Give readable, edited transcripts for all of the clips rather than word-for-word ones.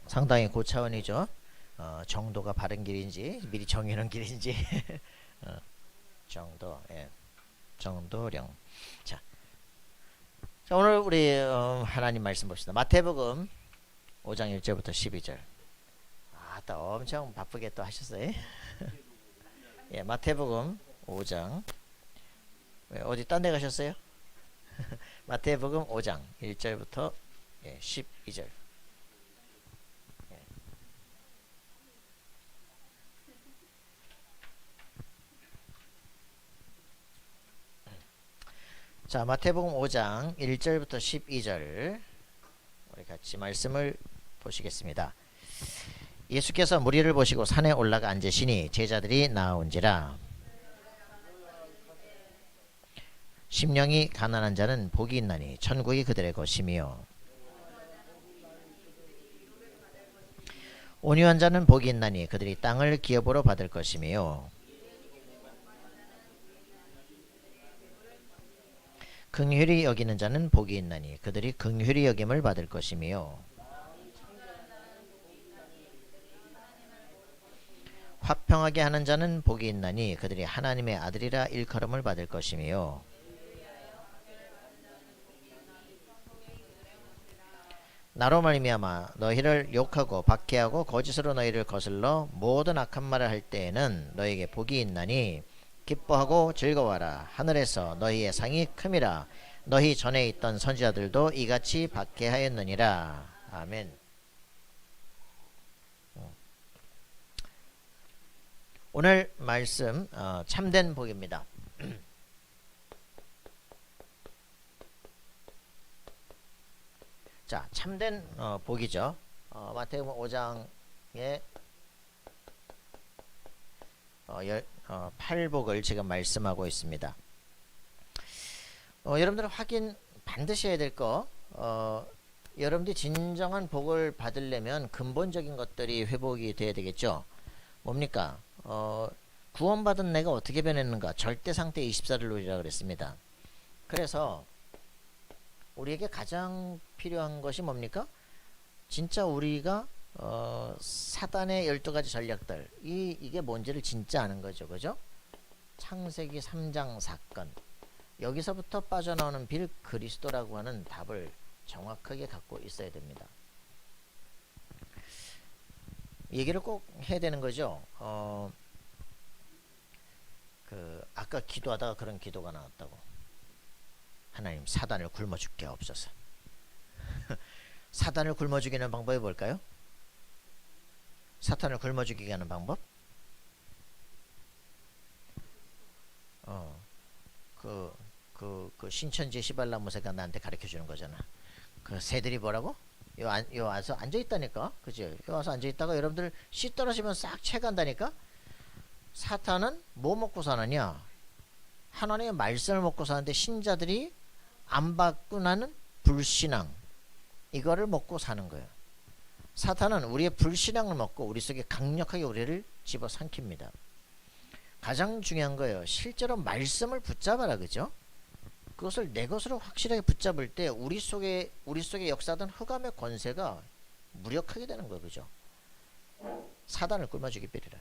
상당히 고차원이죠. 정도가 바른 길인지 미리 정해놓은 길인지 정도, 예, 정도령. 자, 자 오늘 우리 하나님 말씀 봅시다. 마태복음 5장 1절부터 12절. 또 엄청 바쁘게 또 하셨어요. 예, 마태복음 5장. 왜, 어디 딴 데 가셨어요? 마태복음 5장 1절부터 12절. 자, 마태복음 5장 1절부터 12절 우리 같이 말씀을 보시겠습니다. 예수께서 무리를 보시고 산에 올라가 앉으시니 제자들이 나온지라. 심령이 가난한 자는 복이 있나니 천국이 그들의 것이며 온유한 자는 복이 있나니 그들이 땅을 기업으로 받을 것이며 긍휼히 여기는 자는 복이 있나니 그들이 긍휼히 여김을 받을 것이며 화평하게 하는 자는 복이 있나니 그들이 하나님의 아들이라 일컬음을 받을 것이며 나로 말미암아 너희를 욕하고 박해하고 거짓으로 너희를 거슬러 모든 악한 말을 할 때에는 너희에게 복이 있나니 기뻐하고 즐거워하라. 하늘에서 너희의 상이 큼이라. 너희 전에 있던 선지자들도 이같이 박해하였느니라. 아멘. 오늘 말씀 참된 복입니다. 자, 참된 복이죠. 마태복음 5장에 8복을 지금 말씀하고 있습니다. 여러분들 확인 반드시 해야 될 거, 여러분들이 진정한 복을 받으려면 근본적인 것들이 회복이 돼야 되겠죠. 뭡니까? 구원받은 내가 어떻게 변했는가? 절대상태 24를 누리라 그랬습니다. 그래서 우리에게 가장 필요한 것이 뭡니까? 진짜 우리가 사단의 12가지 전략들, 이게 뭔지를 진짜 아는 거죠. 그죠? 창세기 3장 사건, 여기서부터 빠져나오는 빌 그리스도라고 하는 답을 정확하게 갖고 있어야 됩니다. 얘기를 꼭 해야 되는 거죠. 아까 기도하다가 그런 기도가 나왔다고. 하나님, 사단을 굶어 죽게 하옵소서. 사단을 굶어 죽이는 방법이 뭘까요? 사탄을 굶어 죽이게 하는 방법? 그 신천지 시발라무새가 나한테 가르쳐 주는 거잖아. 그 새들이 뭐라고? 요 와서 앉아 있다니까. 그죠? 요 와서 앉아 있다가 여러분들 씨 떨어지면 싹 채간다니까. 사탄은 뭐 먹고 사느냐? 하나님의 말씀을 먹고 사는데 신자들이 안 받고 나는 불신앙, 이거를 먹고 사는 거예요. 사탄은 우리의 불신앙을 먹고 우리 속에 강력하게 우리를 집어삼킵니다. 가장 중요한 거예요. 실제로 말씀을 붙잡아라. 그죠? 그것을 내 것으로 확실하게 붙잡을 때 우리 속에 역사하던 흑암의 권세가 무력하게 되는 거예요. 그죠? 사단을 굶어주기 빼리라.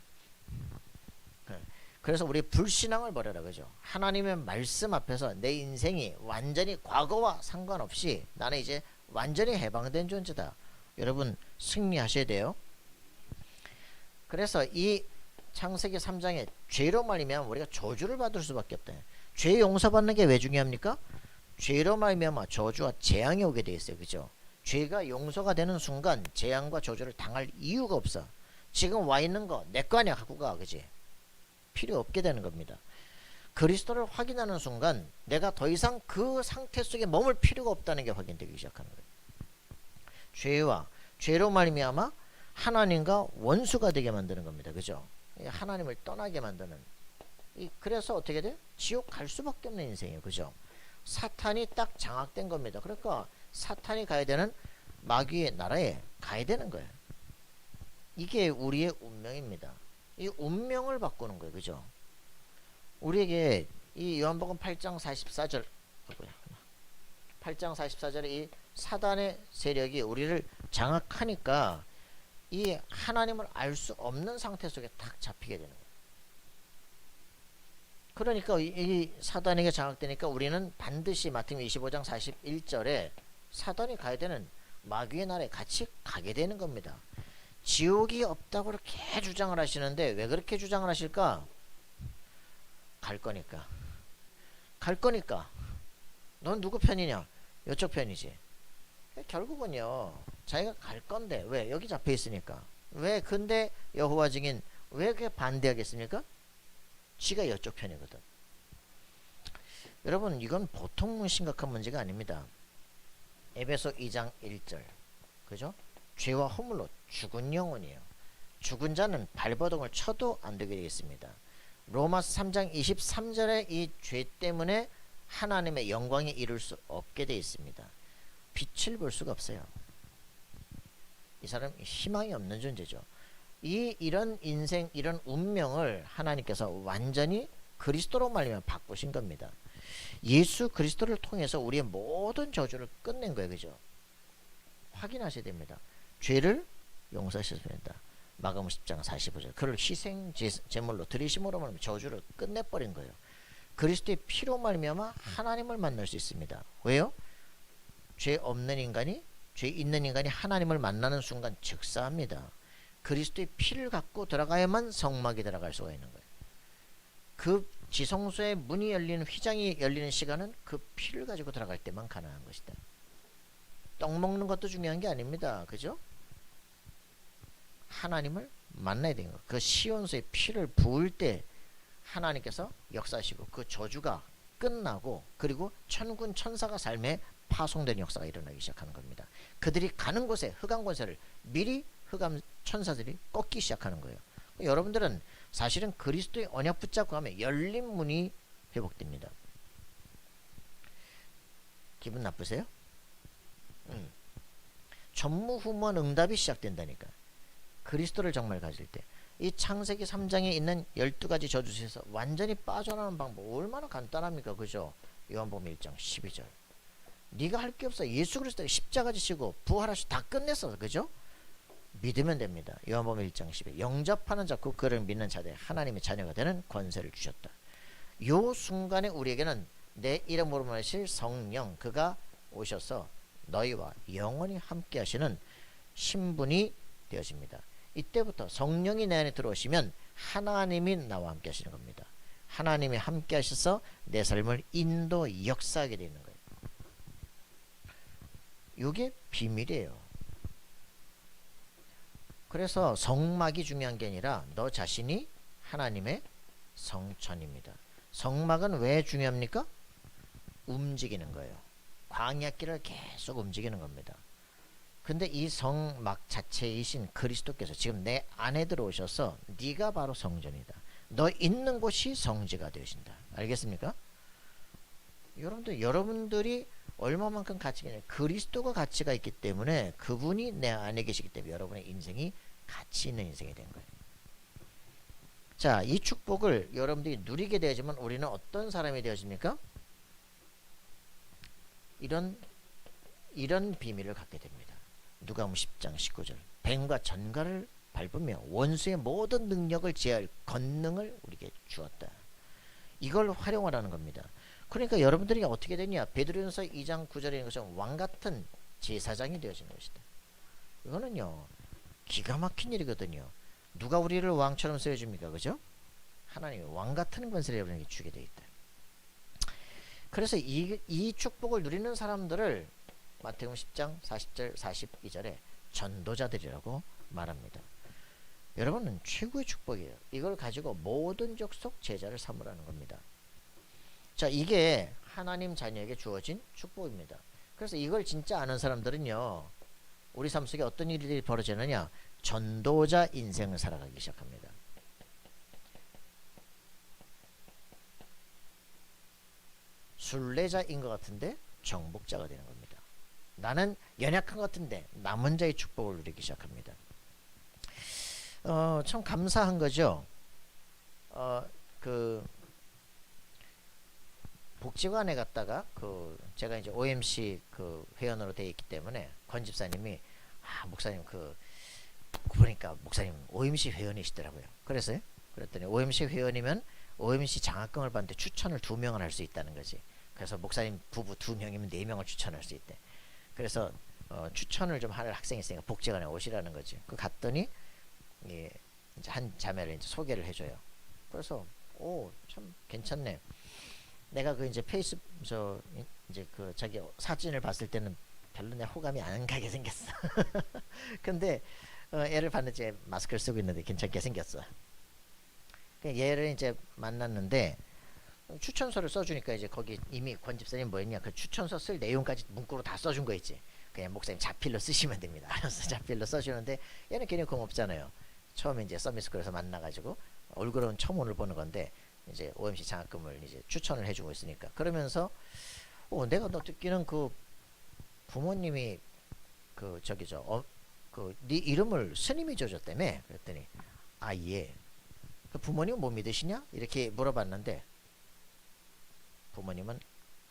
그래서 우리 불신앙을 버려라. 그죠? 하나님의 말씀 앞에서 내 인생이 완전히 과거와 상관없이 나는 이제 완전히 해방된 존재다. 여러분 승리하셔야 돼요. 그래서 이 창세기 3장에 죄로 말미암아 우리가 저주를 받을 수밖에 없다. 죄 용서받는 게 왜 중요합니까? 죄로 말미암아 저주와 재앙이 오게 돼 있어요. 그죠? 죄가 용서가 되는 순간 재앙과 저주를 당할 이유가 없어. 지금 와 있는 거 내 거 아니야. 갖고 가. 그지? 필요 없게 되는 겁니다. 그리스도를 확인하는 순간 내가 더 이상 그 상태 속에 머물 필요가 없다는 게 확인되기 시작하는 거예요. 죄로 말미암아 하나님과 원수가 되게 만드는 겁니다. 그죠? 하나님을 떠나게 만드는. 그래서 어떻게 돼? 지옥 갈 수밖에 없는 인생이에요. 그죠? 사탄이 딱 장악된 겁니다. 그러니까 사탄이 가야 되는 마귀의 나라에 가야 되는 거예요. 이게 우리의 운명입니다. 이 운명을 바꾸는 거예요. 그죠? 우리에게 이 요한복음 8장 44절 8장 44절에 이 사단의 세력이 우리를 장악하니까 이 하나님을 알 수 없는 상태 속에 탁 잡히게 되는 거예요. 그러니까 이 사단에게 장악되니까 우리는 반드시 마태복음 25장 41절에 사단이 가야 되는 마귀의 나라에 같이 가게 되는 겁니다. 지옥이 없다고 그렇게 주장을 하시는데 왜 그렇게 주장을 하실까? 갈 거니까. 갈 거니까. 넌 누구 편이냐? 이쪽 편이지. 결국은요, 자기가 갈 건데, 왜? 여기 잡혀 있으니까. 왜? 근데 여호와 증인, 왜 그게 반대하겠습니까? 지가 이쪽 편이거든. 여러분, 이건 보통 심각한 문제가 아닙니다. 에베소 2장 1절. 그죠? 죄와 허물로 죽은 영혼이에요. 죽은 자는 발버둥을 쳐도 안 되게 되겠습니다. 로마서 3장 23절에 이 죄 때문에 하나님의 영광에 이룰 수 없게 되어 있습니다. 빛을 볼 수가 없어요. 이 사람 희망이 없는 존재죠. 이런 인생, 이런 운명을 하나님께서 완전히 그리스도로 말미암아 바꾸신 겁니다. 예수 그리스도를 통해서 우리의 모든 저주를 끝낸 거예요. 그죠? 확인하셔야 됩니다. 죄를 용서하셨습니다. 마가복음 10장 45절. 그를 희생 제물로 드리심으로 말미암아 저주를 끝내버린 거예요. 그리스도의 피로 말미암아 하나님을 만날 수 있습니다. 왜요? 죄 없는 인간이, 죄 있는 인간이 하나님을 만나는 순간 즉사합니다. 그리스도의 피를 갖고 들어가야만 성막에 들어갈 수가 있는 거예요. 그 지성소의 문이 열리는, 휘장이 열리는 시간은 그 피를 가지고 들어갈 때만 가능한 것이다. 떡 먹는 것도 중요한 게 아닙니다. 그죠? 하나님을 만나야 되는 거예요. 그 시온소의 피를 부을 때 하나님께서 역사하시고 그 저주가 끝나고, 그리고 천군 천사가 삶에 파송된 역사가 일어나기 시작하는 겁니다. 그들이 가는 곳에 흑암 권세를 미리 흑암 천사들이 꺾기 시작하는 거예요. 여러분들은 사실은 그리스도의 언약 붙잡고 하면 열린 문이 회복됩니다. 기분 나쁘세요? 전무후무한 응답이 시작된다니까. 그리스도를 정말 가질 때. 이 창세기 3장에 있는 12가지 저주에서 완전히 빠져나오는 방법 얼마나 간단합니까? 그죠? 요한복음 1장 12절. 네가 할 게 없어. 예수 그리스도가 십자가 지시고 부활하시고 다 끝냈어. 그죠? 믿으면 됩니다. 요한복음 1장 10에 영접하는 자, 그 그를 믿는 자들 하나님의 자녀가 되는 권세를 주셨다. 요 순간에 우리에게는 내 이름으로 말하실 성령, 그가 오셔서 너희와 영원히 함께 하시는 신분이 되어집니다. 이때부터 성령이 내 안에 들어오시면 하나님이 나와 함께 하시는 겁니다. 하나님이 함께 하셔서 내 삶을 인도 역사하게 되는 거예요. 이게 비밀이에요. 그래서 성막이 중요한 게 아니라 너 자신이 하나님의 성전입니다. 성막은 왜 중요합니까? 움직이는 거예요. 광야길을 계속 움직이는 겁니다. 근데 이 성막 자체이신 그리스도께서 지금 내 안에 들어오셔서 네가 바로 성전이다. 너 있는 곳이 성지가 되신다. 알겠습니까? 여러분들이 얼마만큼 가치가 있냐, 그리스도가 가치가 있기 때문에, 그분이 내 안에 계시기 때문에 여러분의 인생이 가치 있는 인생이 된 거예요. 자, 이 축복을 여러분들이 누리게 되지만 우리는 어떤 사람이 되어집니까? 이런 비밀을 갖게 됩니다. 누가복음 10장 19절. 뱀과 전갈을 밟으며 원수의 모든 능력을 제할 권능을 우리에게 주었다. 이걸 활용하라는 겁니다. 그러니까 여러분들이 어떻게 되냐? 베드로전서 2장 9절에 있는 것처럼 왕같은 제사장이 되어지는 것이다. 이거는요, 기가 막힌 일이거든요. 누가 우리를 왕처럼 쓰여줍니까? 그죠? 하나님이 왕같은 권세를 여러분에게 주게 되어 있다. 그래서 이 축복을 누리는 사람들을 마태복음 10장 40절 42절에 전도자들이라고 말합니다. 여러분은 최고의 축복이에요. 이걸 가지고 모든 족속 제자를 삼으라는 겁니다. 자, 이게 하나님 자녀에게 주어진 축복입니다. 그래서 이걸 진짜 아는 사람들은요, 우리 삶 속에 어떤 일들이 벌어지느냐? 전도자 인생을 살아가기 시작합니다. 순례자인 것 같은데 정복자가 되는 겁니다. 나는 연약한 것 같은데 남은 자의 축복을 누리기 시작합니다. 참 감사한 거죠. 복지관에 갔다가 제가 이제 OMC 회원으로 되어 있기 때문에 권 집사님이 목사님 보니까 목사님 OMC 회원이시더라고요. 그래서요. 그랬더니 OMC 회원이면 OMC 장학금을 받는데 추천을 2명을 할 수 있다는 거지. 그래서 목사님 부부 2명이면 4명을 추천할 수 있대. 그래서 추천을 좀 할 학생이 있으니까 복지관에 오시라는 거지. 그 갔더니 예, 이제 한 자매를 이제 소개를 해줘요. 그래서 오 참 괜찮네. 내가 그 이제 페이스 이제 그 자기 사진을 봤을 때는 별로 내 호감이 안 가게 생겼어. 근데 얘를 봤는지 마스크를 쓰고 있는데 괜찮게 생겼어. 얘를 이제 만났는데 추천서를 써주니까 이제 거기 이미 권 집사님 뭐 했냐 그 추천서 쓸 내용까지 문구로 다 써준 거 있지. 그냥 목사님 자필로 쓰시면 됩니다. 알았어. 자필로 써주는데 얘는 괜히 공 없잖아요. 처음에 이제 서밋스쿨에서 만나가지고 얼굴은 처음 오늘 보는 건데 이제 OMC 장학금을 이제 추천을 해주고 있으니까 그러면서 내가 너 듣기는 그 부모님이 그 저기 그 네 이름을 스님이 줘줬다며. 그랬더니 아 예. 그 부모님 못 믿으시냐? 이렇게 물어봤는데 부모님은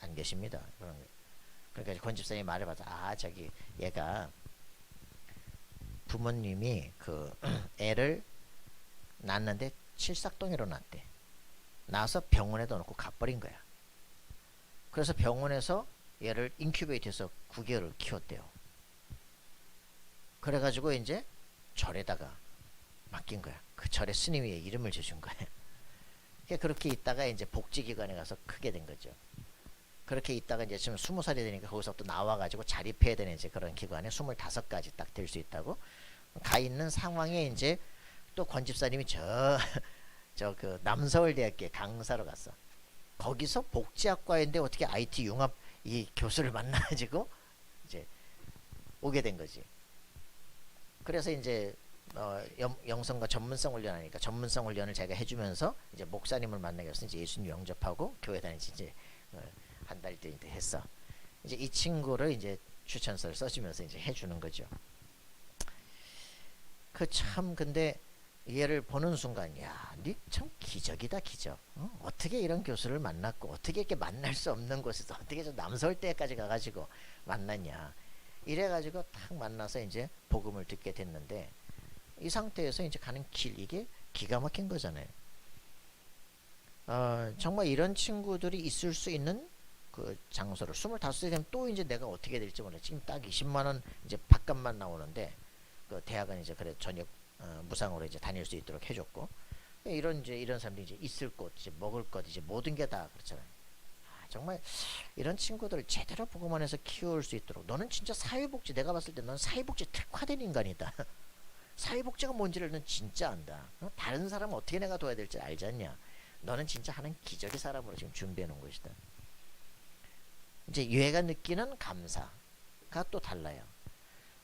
안 계십니다. 그런 거. 그러니까 권 집사님이 말해봐서 아 저기 얘가 부모님이 그 애를 낳았는데 칠삭동이로 낳았대. 낳아서 병원에다 놓고 가버린 거야. 그래서 병원에서 얘를 인큐베이터에서 9개월을 키웠대요. 그래가지고 이제 절에다가 맡긴 거야. 그 절에 스님이 이름을 지어준 거야. 그렇게 있다가 이제 복지기관에 가서 크게 된 거죠. 그렇게 있다가 이제 지금 20살이 되니까 거기서 또 나와가지고 자립해야 되는 이제 그런 기관에 25까지 딱 될 수 있다고 가 있는 상황에 이제 또 권 집사님이 저 그 남서울대학교에 강사로 갔어. 거기서 복지학과인데 어떻게 IT 융합 이 교수를 만나가지고 이제 오게 된 거지. 그래서 이제 영성과 전문성 훈련하니까 전문성 훈련을 제가 해주면서 이제 목사님을 만나게 해서 이제 예수님 영접하고 교회 다니지 이제 한 달 때 했어. 이제 이 친구를 이제 추천서를 써주면서 이제 해주는 거죠. 그 참 근데 얘를 보는 순간 야, 니 참 기적이다 기적. 어떻게 이런 교수를 만났고 어떻게 이렇게 만날 수 없는 곳에서 어떻게 저 남서울대까지 가가지고 만났냐. 이래가지고 딱 만나서 이제 복음을 듣게 됐는데 이 상태에서 이제 가는 길 이게 기가 막힌 거잖아요. 정말 이런 친구들이 있을 수 있는 그 장소를 25세 되면 또 이제 내가 어떻게 될지 몰라. 지금 딱 20만 원 이제 밥값만 나오는데 그 대학은 이제 그래 저녁 무상으로 이제 다닐 수 있도록 해줬고 이런 사람들이 이제 있을 곳 이제 먹을 것 이제 모든 게 다 그렇잖아요. 정말 이런 친구들을 제대로 복음만 해서 키울 수 있도록 너는 진짜 사회복지 내가 봤을 때 넌 사회복지 특화된 인간이다. 사회복지가 뭔지를 넌 진짜 안다. 다른 사람은 어떻게 내가 도와야 될지 알지 않냐. 너는 진짜 하는 기적의 사람으로 지금 준비해 놓은 것이다. 이제 얘가 느끼는 감사가 또 달라요.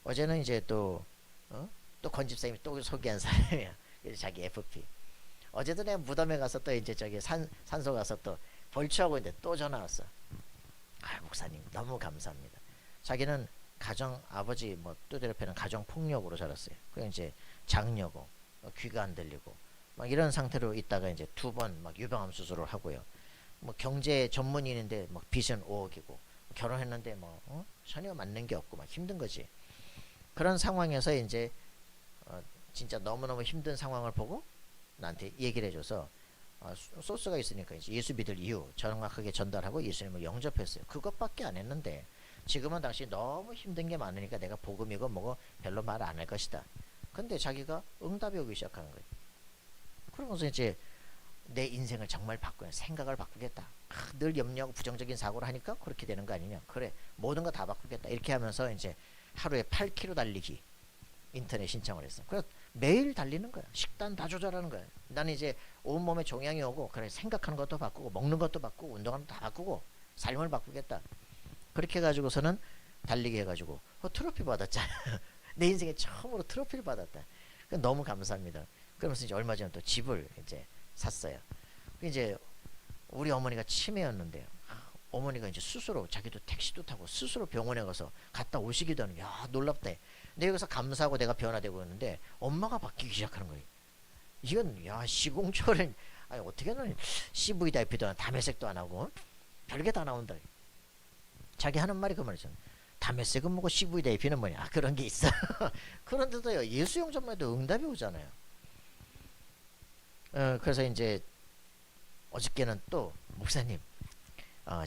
어제는 이제 또 권 집사님이 또 소개한 사람이야. 자기 FP. 어제도 내가 무덤에 가서 또 이제 저기 산소 가서 또 벌초하고 있는데 또 전화 왔어. 아 목사님 너무 감사합니다. 자기는 가정 아버지 뭐 두드려패는 가정 폭력으로 자랐어요. 그 이제 장녀고 귀가 안 들리고 막 이런 상태로 있다가 이제 2번 막 유방암 수술을 하고요. 뭐 경제 전문인인데 막 빚은 5억이고 결혼했는데 뭐 전혀 맞는 게 없고 막 힘든 거지. 그런 상황에서 이제 진짜 너무너무 힘든 상황을 보고 나한테 얘기를 해줘서 소스가 있으니까 이제 예수 믿을 이유 정확하게 전달하고 예수님을 영접했어요. 그것밖에 안 했는데 지금은 당신 너무 힘든 게 많으니까 내가 복음이고 뭐고 별로 말 안 할 것이다. 근데 자기가 응답이 오기 시작하는 거예요. 그러면서 이제 내 인생을 정말 바꾸는 생각을 바꾸겠다. 늘 염려하고 부정적인 사고를 하니까 그렇게 되는 거 아니냐. 그래 모든 거 다 바꾸겠다. 이렇게 하면서 이제 하루에 8km 달리기 인터넷 신청을 했어. 그래서 매일 달리는 거야. 식단 다 조절하는 거야. 나는 이제 온몸에 종양이 오고 그래 생각하는 것도 바꾸고 먹는 것도 바꾸고 운동하는 것도 다 바꾸고 삶을 바꾸겠다. 그렇게 해가지고서는 달리기 해가지고 트로피 받았잖아. 내 인생에 처음으로 트로피를 받았다. 너무 감사합니다. 그러면서 이제 얼마 전에 또 집을 이제 샀어요. 이제 우리 어머니가 치매였는데요. 어머니가 이제 스스로 자기도 택시도 타고 스스로 병원에 가서 갔다 오시기도 하는 야 놀랍다. 내가 여기서 감사하고 내가 변화되고 있는데 엄마가 바뀌기 시작하는 거예요. 이건 야 시공초를 아니 어떻게는 CVIP도 안 담회색도 안 하고 별게 다 나온다. 자기 하는 말이 그 말이잖아. 다메섹은 뭐고 CV대피는 뭐냐, 그런 게 있어. 그런데도요, 예수 영접만 해도 응답이 오잖아요. 그래서 이제 어저께는 또 목사님,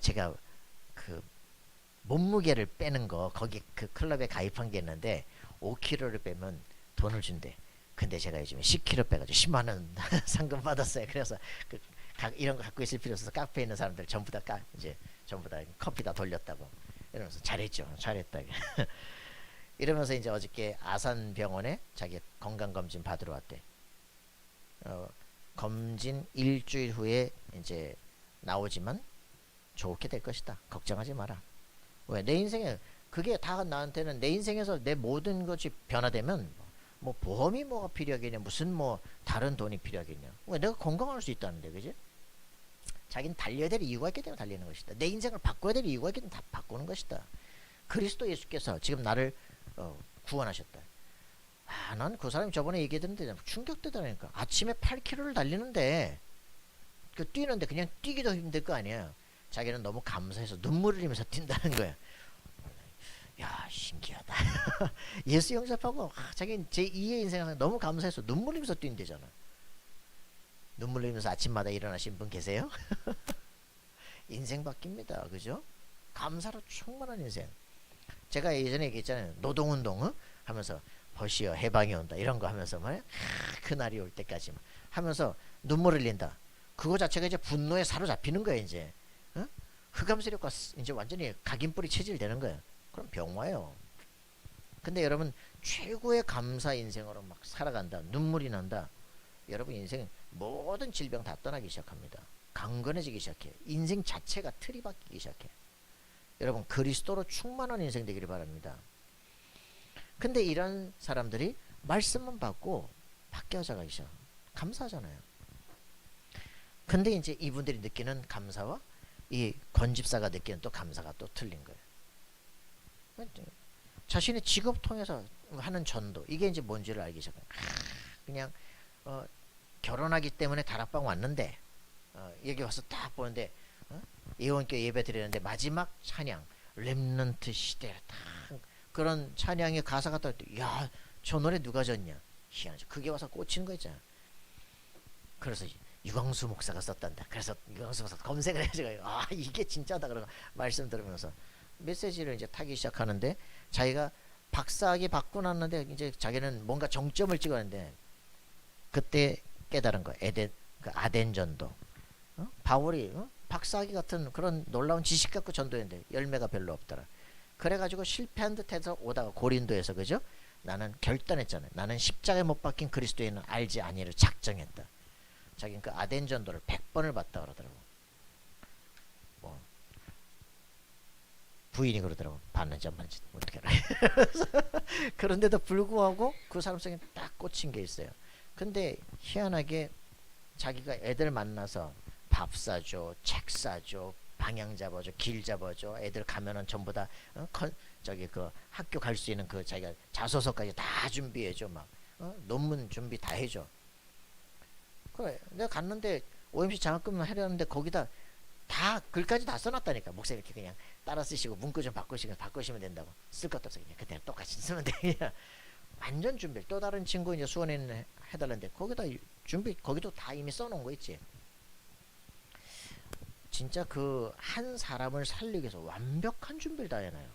제가 그 몸무게를 빼는 거, 거기 그 클럽에 가입한 게 있는데 5kg를 빼면 돈을 준대. 근데 제가 요즘에 10kg 빼가지고 10만 원 상금 받았어요. 그래서 그 이런 거 갖고 있을 필요 없어서 카페에 있는 사람들 전부 다 이제 전부 다 커피 다 돌렸다고 이러면서 잘했죠, 잘했다. 이러면서 이제 어저께 아산병원에 자기 건강검진 받으러 왔대. 검진 일주일 후에 이제 나오지만 좋게 될 것이다. 걱정하지 마라. 왜? 내 인생에 그게 다 나한테는 내 인생에서 내 모든 것이 변화되면 뭐 보험이 뭐가 필요하겠냐, 무슨 뭐 다른 돈이 필요하겠냐. 왜? 내가 건강할 수 있다는데, 그지? 자기는 달려야 될 이유가 있기 때문에 달리는 것이다. 내 인생을 바꿔야 될 이유가 있기 때문에 다 바꾸는 것이다. 그리스도 예수께서 지금 나를 구원하셨다. 난 그 사람이 저번에 얘기했는데 충격되더라니까. 아침에 8km를 달리는데 뛰는데 그냥 뛰기도 힘들 거 아니야. 자기는 너무 감사해서 눈물을 흘리면서 뛴다는 거야. 야, 신기하다. 예수 영접하고 자기는 제2의 인생을 너무 감사해서 눈물 흘리면서 뛴대잖아. 눈물 흘리면서 아침마다 일어나신 분 계세요? 인생 바뀝니다. 그죠? 감사로 충만한 인생. 제가 예전에 얘기했잖아요. 노동운동 하면서 벌시여 해방이 온다 이런 거 하면서 말이야. 그날이 올 때까지 하면서 눈물 흘린다. 그거 자체가 이제 분노에 사로잡히는 거야. 이제 흑암세력과 이제 완전히 각인뿌리 체질되는 거야. 그럼 병와요. 근데 여러분 최고의 감사 인생으로 막 살아간다. 눈물이 난다. 여러분 인생 모든 질병 다 떠나기 시작합니다. 강건해지기 시작해. 인생 자체가 틀이 바뀌기 시작해. 여러분 그리스도로 충만한 인생 되기를 바랍니다. 근데 이런 사람들이 말씀만 받고 바뀌어져 가기 시작. 감사하잖아요. 근데 이제 이분들이 느끼는 감사와 이 권집사가 느끼는 또 감사가 또 틀린 거예요. 자신의 직업 통해서 하는 전도, 이게 이제 뭔지를 알기 시작해요. 그냥 결혼하기 때문에 다락방 왔는데 여기 와서 딱 보는데 예원교회 예배 드리는데 마지막 찬양 렘넌트 시대 딱 그런 찬양의 가사가 딱 야, 저 노래 누가 졌냐. 희한하죠. 그게 와서 꽂히는 거 있잖아. 그래서 유광수 목사가 썼단다. 그래서 유광수 목사 검색을 해가지고 이게 진짜다 그러고 말씀 들으면서 메시지를 이제 타기 시작하는데 자기가 박사학위 받고 났는데 이제 자기는 뭔가 정점을 찍었는데 그때 깨달은 거. 그 아덴 전도. 바울이 박사학위 같은 그런 놀라운 지식 갖고 전도했는데 열매가 별로 없더라. 그래가지고 실패한 듯해서 오다가 고린도에서 그죠? 나는 결단했잖아요. 나는 십자가에 못 박힌 그리스도인은 알지 아니를 작정했다. 자기는 그 아덴 전도를 100번을 봤다 그러더라고. 뭐 부인이 그러더라고. 봤는지 안 봤는지 어떻게 알아. 그런데도 불구하고 그 사람 속에 딱 꽂힌 게 있어요. 근데 희한하게 자기가 애들 만나서 밥 사줘, 책 사줘, 방향 잡아줘, 길 잡아줘. 애들 가면은 전부 다 저기 그 학교 갈 수 있는 그 자기가 자소서까지 다 준비해줘. 막 논문 준비 다 해줘. 그래, 내가 갔는데 OMC 장학금 하려는데 거기다 다 글까지 다 써놨다니까. 목사 이렇게 그냥 따라 쓰시고 문구 좀 바꾸시면 된다고. 쓸 것도 없어. 그냥 그때 똑같이 쓰면 돼. 그냥 완전 준비. 또 다른 친구 이제 수원에 해달라는데 거기다 준비 거기도 다 이미 써놓은 거 있지. 진짜 그 한 사람을 살리기 위해서 완벽한 준비를 다 해놔요.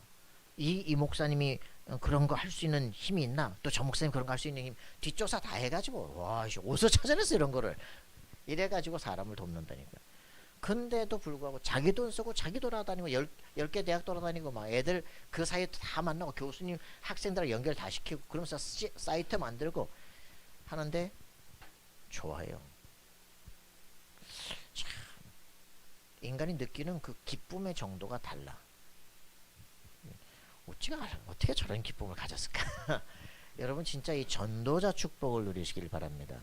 이 목사님이 그런 거 할 수 있는 힘이 있나? 또 저 목사님 그런 거 할 수 있는 힘 뒷조사 다 해가지고 와, 어디서 찾아냈어 이런 거를. 이래가지고 사람을 돕는다니까. 근데도 불구하고 자기 돈 쓰고 자기 돌아다니고 10개 대학 돌아다니고 막 애들 그 사이에 다 만나고 교수님 학생들 연결 다 시키고 그러면서 사이트 만들고 하는데 좋아요. 참 인간이 느끼는 그 기쁨의 정도가 달라. 어떻게 저런 기쁨을 가졌을까? 여러분 진짜 이 전도자 축복을 누리시길 바랍니다.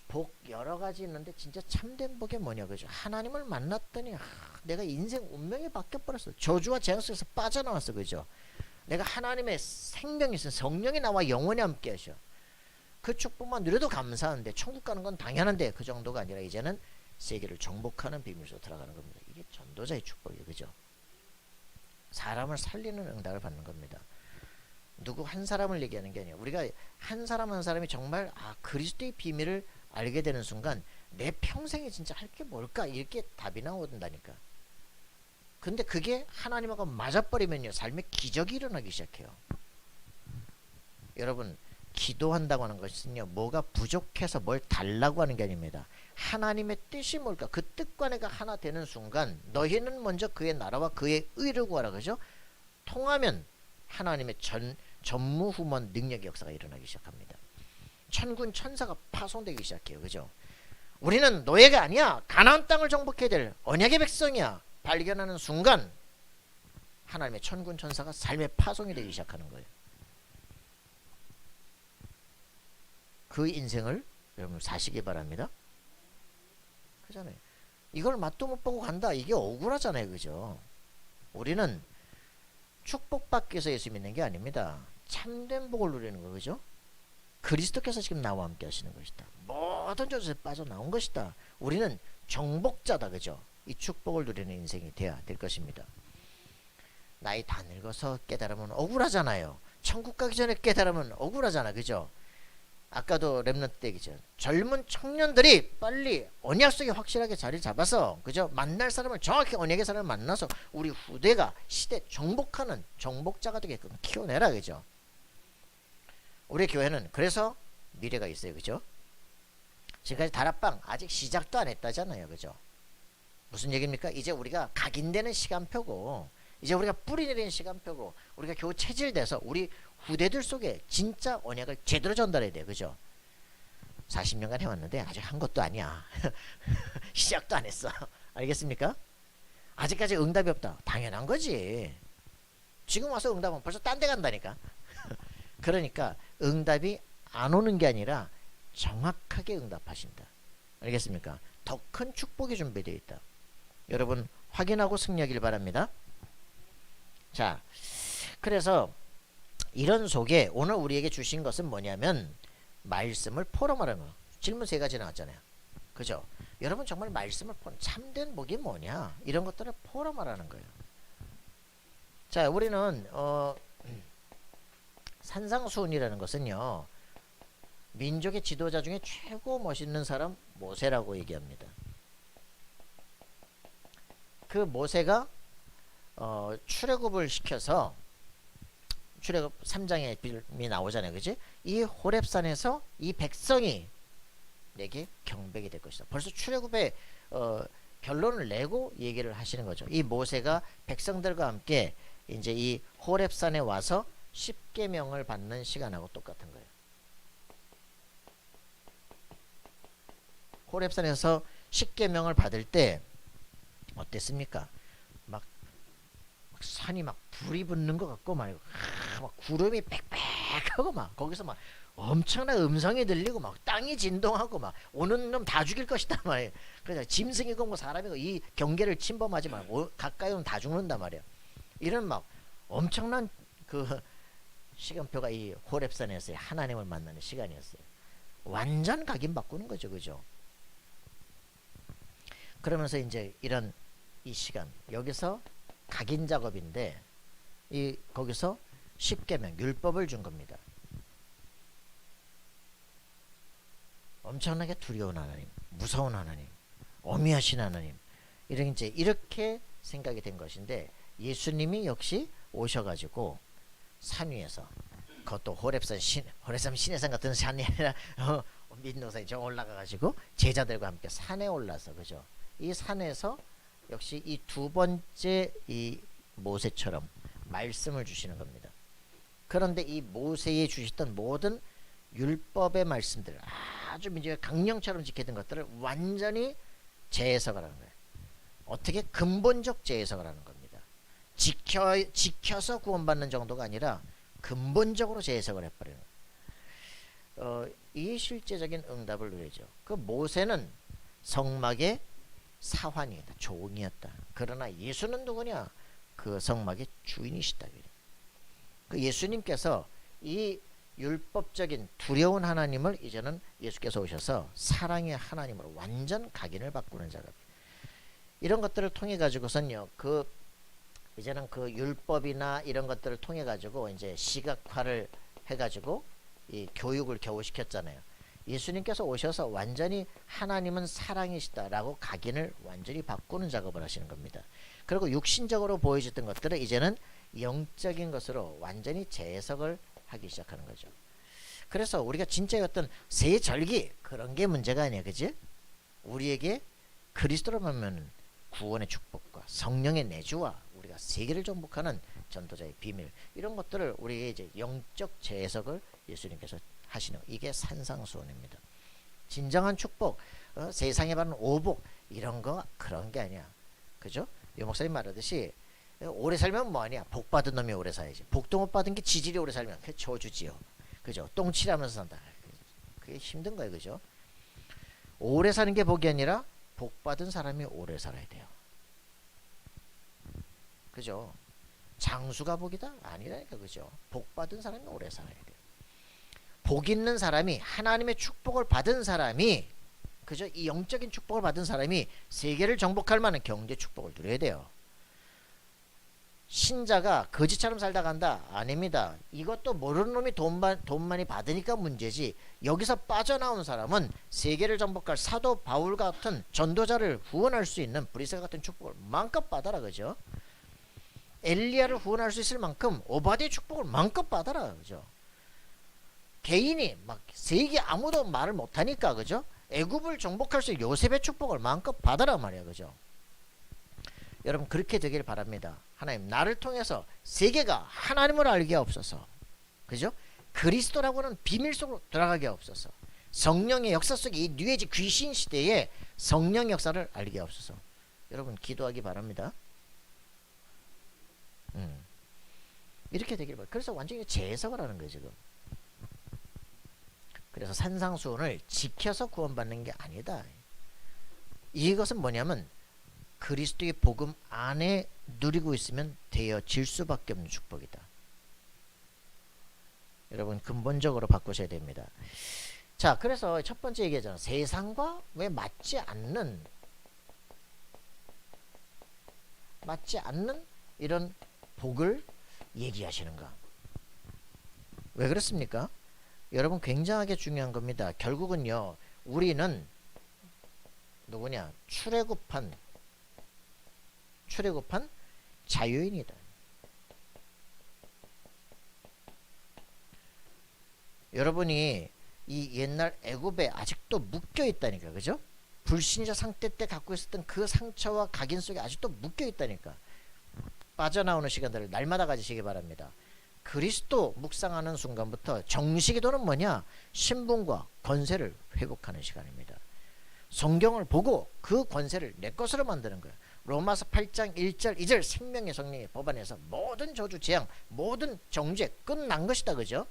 복 여러 가지 있는데 진짜 참된 복이 뭐냐 그죠? 하나님을 만났더니 내가 인생 운명이 바뀌어버렸어. 저주와 재앙 속에서 빠져나왔어. 그죠? 내가 하나님의 생명이 있어. 성령이 나와 영원히 함께 하셔. 그 축복만 누려도 감사한데 천국 가는 건 당연한데 그 정도가 아니라 이제는 세계를 정복하는 비밀로 들어가는 겁니다. 이게 전도자의 축복이에요. 그죠? 사람을 살리는 응답을 받는 겁니다. 누구 한 사람을 얘기하는 게 아니에요. 우리가 한 사람 한 사람이 정말 그리스도의 비밀을 알게 되는 순간 내 평생에 진짜 할 게 뭘까 이렇게 답이 나온다니까. 근데 그게 하나님하고 맞아버리면요 삶에 기적이 일어나기 시작해요. 여러분 기도한다고 하는 것은요 뭐가 부족해서 뭘 달라고 하는 게 아닙니다. 하나님의 뜻이 뭘까 그 뜻과 내가 하나 되는 순간 너희는 먼저 그의 나라와 그의 의를 구하라 그죠? 통하면 하나님의 전무후무한 능력의 역사가 일어나기 시작합니다. 천군 천사가 파송되기 시작해요. 그죠? 우리는 노예가 아니야. 가나안 땅을 정복해야 될 언약의 백성이야. 발견하는 순간 하나님의 천군 천사가 삶의 파송이 되기 시작하는 거예요. 그 인생을 여러분 사시기 바랍니다. 그잖아요. 이걸 맛도 못 보고 간다. 이게 억울하잖아요. 그죠? 우리는 축복받기 위해서 예수 믿는 게 아닙니다. 참된 복을 누리는 거 그죠? 그리스도께서 지금 나와 함께 하시는 것이다. 모든 조주에 빠져나온 것이다. 우리는 정복자다. 그죠? 이 축복을 누리는 인생이 돼야 될 것입니다. 나이 다 늙어서 깨달으면 억울하잖아요. 천국 가기 전에 깨달으면 억울하잖아. 그죠? 아까도 렘넌트 때 얘기죠. 젊은 청년들이 빨리 언약 속에 확실하게 자리 잡아서 그죠? 만날 사람을 정확히 언약의 사람을 만나서 우리 후대가 시대 정복하는 정복자가 되게끔 키워내라. 그죠? 우리 교회는 그래서 미래가 있어요. 그죠? 지금까지 다락방 아직 시작도 안 했다잖아요. 그죠? 무슨 얘기입니까? 이제 우리가 각인되는 시간표고 이제 우리가 뿌리 내리는 시간표고 우리가 겨우 체질돼서 우리 후대들 속에 진짜 언약을 제대로 전달해야 돼요. 그죠? 40년간 해왔는데 아직 한 것도 아니야. 시작도 안 했어. 알겠습니까? 아직까지 응답이 없다. 당연한 거지. 지금 와서 응답은 벌써 딴 데 간다니까. 그러니까 응답이 안 오는 게 아니라 정확하게 응답하신다. 알겠습니까? 더 큰 축복이 준비되어 있다. 여러분 확인하고 승리하길 바랍니다. 자, 그래서 이런 속에 오늘 우리에게 주신 것은 뭐냐면 말씀을 포럼하라는 거. 질문 3가지 나왔잖아요. 그죠? 여러분 정말 말씀을 참된 복이 뭐냐 이런 것들을 포럼하라는 거예요. 자, 우리는 산상수훈이라는 것은요 민족의 지도자 중에 최고 멋있는 사람 모세라고 얘기합니다. 그 모세가 출애굽을 시켜서 출애굽 3장에 이 나오잖아요. 그지? 이 호렙산에서 이 백성이 내게 경배하게 될 것이다. 벌써 출애굽의 결론을 내고 얘기를 하시는 거죠. 이 모세가 백성들과 함께 이제 이 호렙산에 와서 10계명을 받는 시간하고 똑같은 거예요. 호렙산에서 10계명을 받을 때 어땠습니까? 막 산이 막 불이 붙는 것 같고 막 구름이 빽빽하고 막 거기서 막 엄청난 음성이 들리고 막 땅이 진동하고 막 오는 놈 다 죽일 것이다 말이에요. 그래서 짐승이고 뭐 사람이고 이 경계를 침범하지 말고 가까이 오면 다 죽는단 말이에요. 이런 막 엄청난 그 시간표가 이 호렙산에서 하나님을 만나는 시간이었어요. 완전 각인 바꾸는 거죠. 그죠? 그러면서 이제 이런 이 시간 여기서 각인 작업인데 거기서 10계명 율법을 준 겁니다. 엄청나게 두려운 하나님, 무서운 하나님, 어미하신 하나님 이렇게 생각이 된 것인데 예수님이 역시 오셔가지고 산 위에서 그것도 호렙산 시내산 같은 산이 아니라 민노산이 저 올라가가지고 제자들과 함께 산에 올라서 그죠? 이 산에서 역시 이 두 번째 이 모세처럼 말씀을 주시는 겁니다. 그런데 이 모세에 주셨던 모든 율법의 말씀들 아주 민주가 강령처럼 지키던 것들을 완전히 재해석을 하는 거예요. 어떻게 근본적 재해석을 하는 겁니다. 지켜서 구원받는 정도가 아니라 근본적으로 재해석을 해버리는 거예요. 이 실제적인 응답을 누리죠. 그 모세는 성막의 사환이었다. 종이었다. 그러나 예수는 누구냐? 그 성막의 주인이시다. 그 예수님께서 이 율법적인 두려운 하나님을 이제는 예수께서 오셔서 사랑의 하나님으로 완전 각인을 바꾸는 작업. 이런 것들을 통해 가지고선요. 그 이제는 그 율법이나 이런 것들을 통해 가지고 이제 시각화를 해 가지고 이 교육을 겨우 시켰잖아요. 예수님께서 오셔서 완전히 하나님은 사랑이시다라고 각인을 완전히 바꾸는 작업을 하시는 겁니다. 그리고 육신적으로 보여줬던 것들은 이제는 영적인 것으로 완전히 재해석을 하기 시작하는 거죠. 그래서 우리가 진짜 어떤 새 절기 그런 게 문제가 아니야, 그지? 우리에게 그리스도로 보면 구원의 축복과 성령의 내주와 우리가 세계를 정복하는 전도자의 비밀, 이런 것들을 우리의 이제 영적 재해석을 예수님께서 하시는, 이게 산상수훈입니다. 진정한 축복, 세상에 받는 오복, 이런 거 그런 게 아니야, 그죠? 유 목사님 말하듯이 오래 살면 뭐하냐, 복 받은 놈이 오래 살아야지. 복도 못 받은 게 지질이 오래 살면 그게 저주지요, 그죠? 똥칠하면서 산다, 그게 힘든 거예요, 그죠? 오래 사는 게 복이 아니라 복 받은 사람이 오래 살아야 돼요, 그죠? 장수가 복이다? 아니라니까, 그죠? 복 받은 사람이 오래 살아야 돼요. 복 있는 사람이, 하나님의 축복을 받은 사람이, 그죠? 이 영적인 축복을 받은 사람이 세계를 정복할 만한 경제 축복을 누려야 돼요. 신자가 거지처럼 살다 간다? 아닙니다. 이것도 모르는 놈이 돈 많이 받으니까 문제지, 여기서 빠져나온 사람은 세계를 정복할 사도 바울 같은 전도자를 후원할 수 있는 브리스가 같은 축복을 마음껏 받아라, 그죠? 엘리야를 후원할 수 있을 만큼 오바댜의 축복을 마음껏 받아라, 그죠? 개인이 막 세계 아무도 말을 못하니까, 그죠? 애굽을 정복할 수 있는 요셉의 축복을 마음껏 받아라 말이야, 그죠? 여러분 그렇게 되길 바랍니다. 하나님, 나를 통해서 세계가 하나님을 알게 하옵소서, 그죠? 그리스도라고는 비밀 속으로 들어가게 하옵소서. 성령의 역사 속에, 이 뉴에이지 귀신 시대에 성령 역사를 알게 하옵소서. 여러분 기도하기 바랍니다. 이렇게 되길 바랍니다. 그래서 완전히 재해석을 하는 거예요, 지금. 그래서 산상수훈을 지켜서 구원받는 게 아니다. 이것은 뭐냐면 그리스도의 복음 안에 누리고 있으면 되어질 수밖에 없는 축복이다. 여러분 근본적으로 바꾸셔야 됩니다. 자, 그래서 첫 번째 얘기하잖아. 세상과 왜 맞지 않는 이런 복을 얘기하시는가? 왜 그렇습니까? 여러분 굉장하게 중요한 겁니다. 결국은요, 우리는 누구냐? 출애굽한 자유인이다. 여러분이 이 옛날 애굽에 아직도 묶여 있다니까, 그죠? 불신자 상태 때 갖고 있었던 그 상처와 각인 속에 아직도 묶여 있다니까. 빠져나오는 시간들을 날마다 가지시기 바랍니다. 그리스도 묵상하는 순간부터 정식기도는 뭐냐? 신분과 권세를 회복하는 시간입니다. 성경을 보고 그 권세를 내 것으로 만드는 거예요. 로마서 8장 1절 2절 생명의 성령의 법안에서 모든 저주 재앙, 모든 정죄 끝난 것이다, 그죠?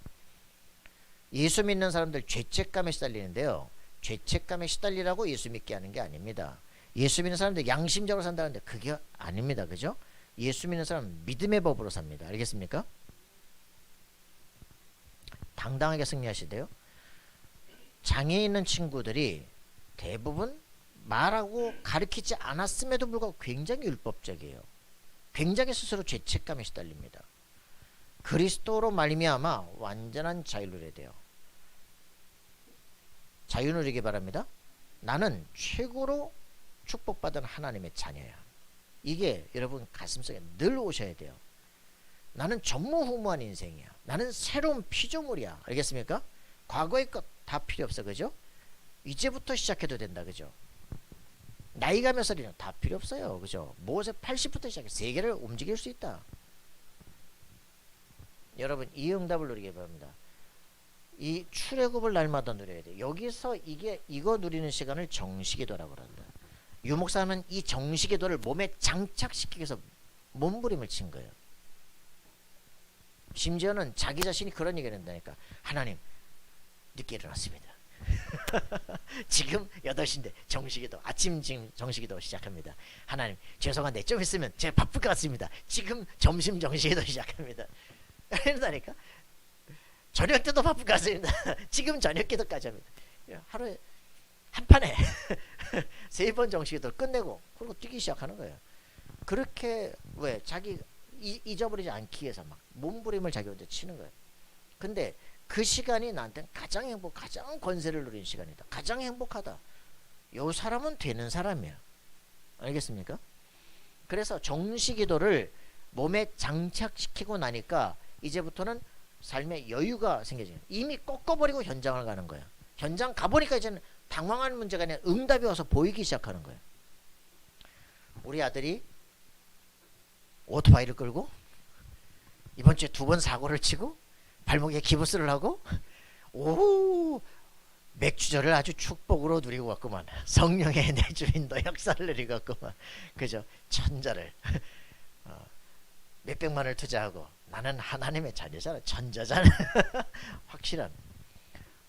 예수 믿는 사람들 죄책감에 시달리는데요, 죄책감에 시달리라고 예수 믿게 하는 게 아닙니다. 예수 믿는 사람들 양심적으로 산다는데 그게 아닙니다, 그죠? 예수 믿는 사람은 믿음의 법으로 삽니다. 알겠습니까? 당당하게 승리하시대요. 장애 있는 친구들이 대부분 말하고 가르치지 않았음에도 불구하고 굉장히 율법적이에요. 굉장히 스스로 죄책감에 시달립니다. 그리스도로 말미암아 완전한 자유를 누려야 돼요. 자유 누리기 바랍니다. 나는 최고로 축복받은 하나님의 자녀야. 이게 여러분 가슴속에 늘 오셔야 돼요. 나는 전무후무한 인생이야. 나는 새로운 피조물이야. 알겠습니까? 과거의 것 다 필요 없어, 그죠? 이제부터 시작해도 된다, 그죠? 나이가 몇 살이냐 다 필요 없어요, 그죠? 모세 80부터 시작해 세계를 움직일 수 있다. 여러분 이 응답을 누리기 바랍니다. 이 출애굽을 날마다 누려야 돼. 여기서 이거 누리는 시간을 정식기도라고 한다. 유목사는 이 정식기도를 몸에 장착시키기 위해서 몸부림을 친 거예요. 심지어는 자기 자신이 그런 얘기를 한다니까. 하나님 늦게 일어났습니다. 지금 8시인데 정식기도, 아침 지금 정식기도 시작합니다. 하나님 죄송한데 좀 있으면 제가 바쁠 것 같습니다. 지금 점심 정식기도 시작합니다. 이러다니까. 저녁 때도 바쁠 것 같습니다. 지금 저녁 기도까지 합니다. 하루에 한 판에 3번 정식기도 끝내고 그리고 뛰기 시작하는 거예요. 그렇게 왜 자기 잊어버리지 않기 위해서 막 몸부림을 자기 혼자 치는 거예요. 근데 그 시간이 나한테는 가장 권세를 누린 시간이다. 가장 행복하다. 요 사람은 되는 사람이야. 알겠습니까? 그래서 정시기도를 몸에 장착시키고 나니까 이제부터는 삶에 여유가 생겨져요. 이미 꺾어버리고 현장을 가는 거야. 현장 가보니까 이제는 당황하는 문제가 아니라 응답이 와서 보이기 시작하는 거예요. 우리 아들이 오토바이를 끌고 이번 주에 2번 사고를 치고 발목에 기부스를 하고 오 맥주절을 아주 축복으로 누리고 갔구만. 성령의 내주인도 역사를 누리고 갔구만. 그죠? 천자를 몇백만을 투자하고 나는 하나님의 자녀잖아. 천자잖아. 확실한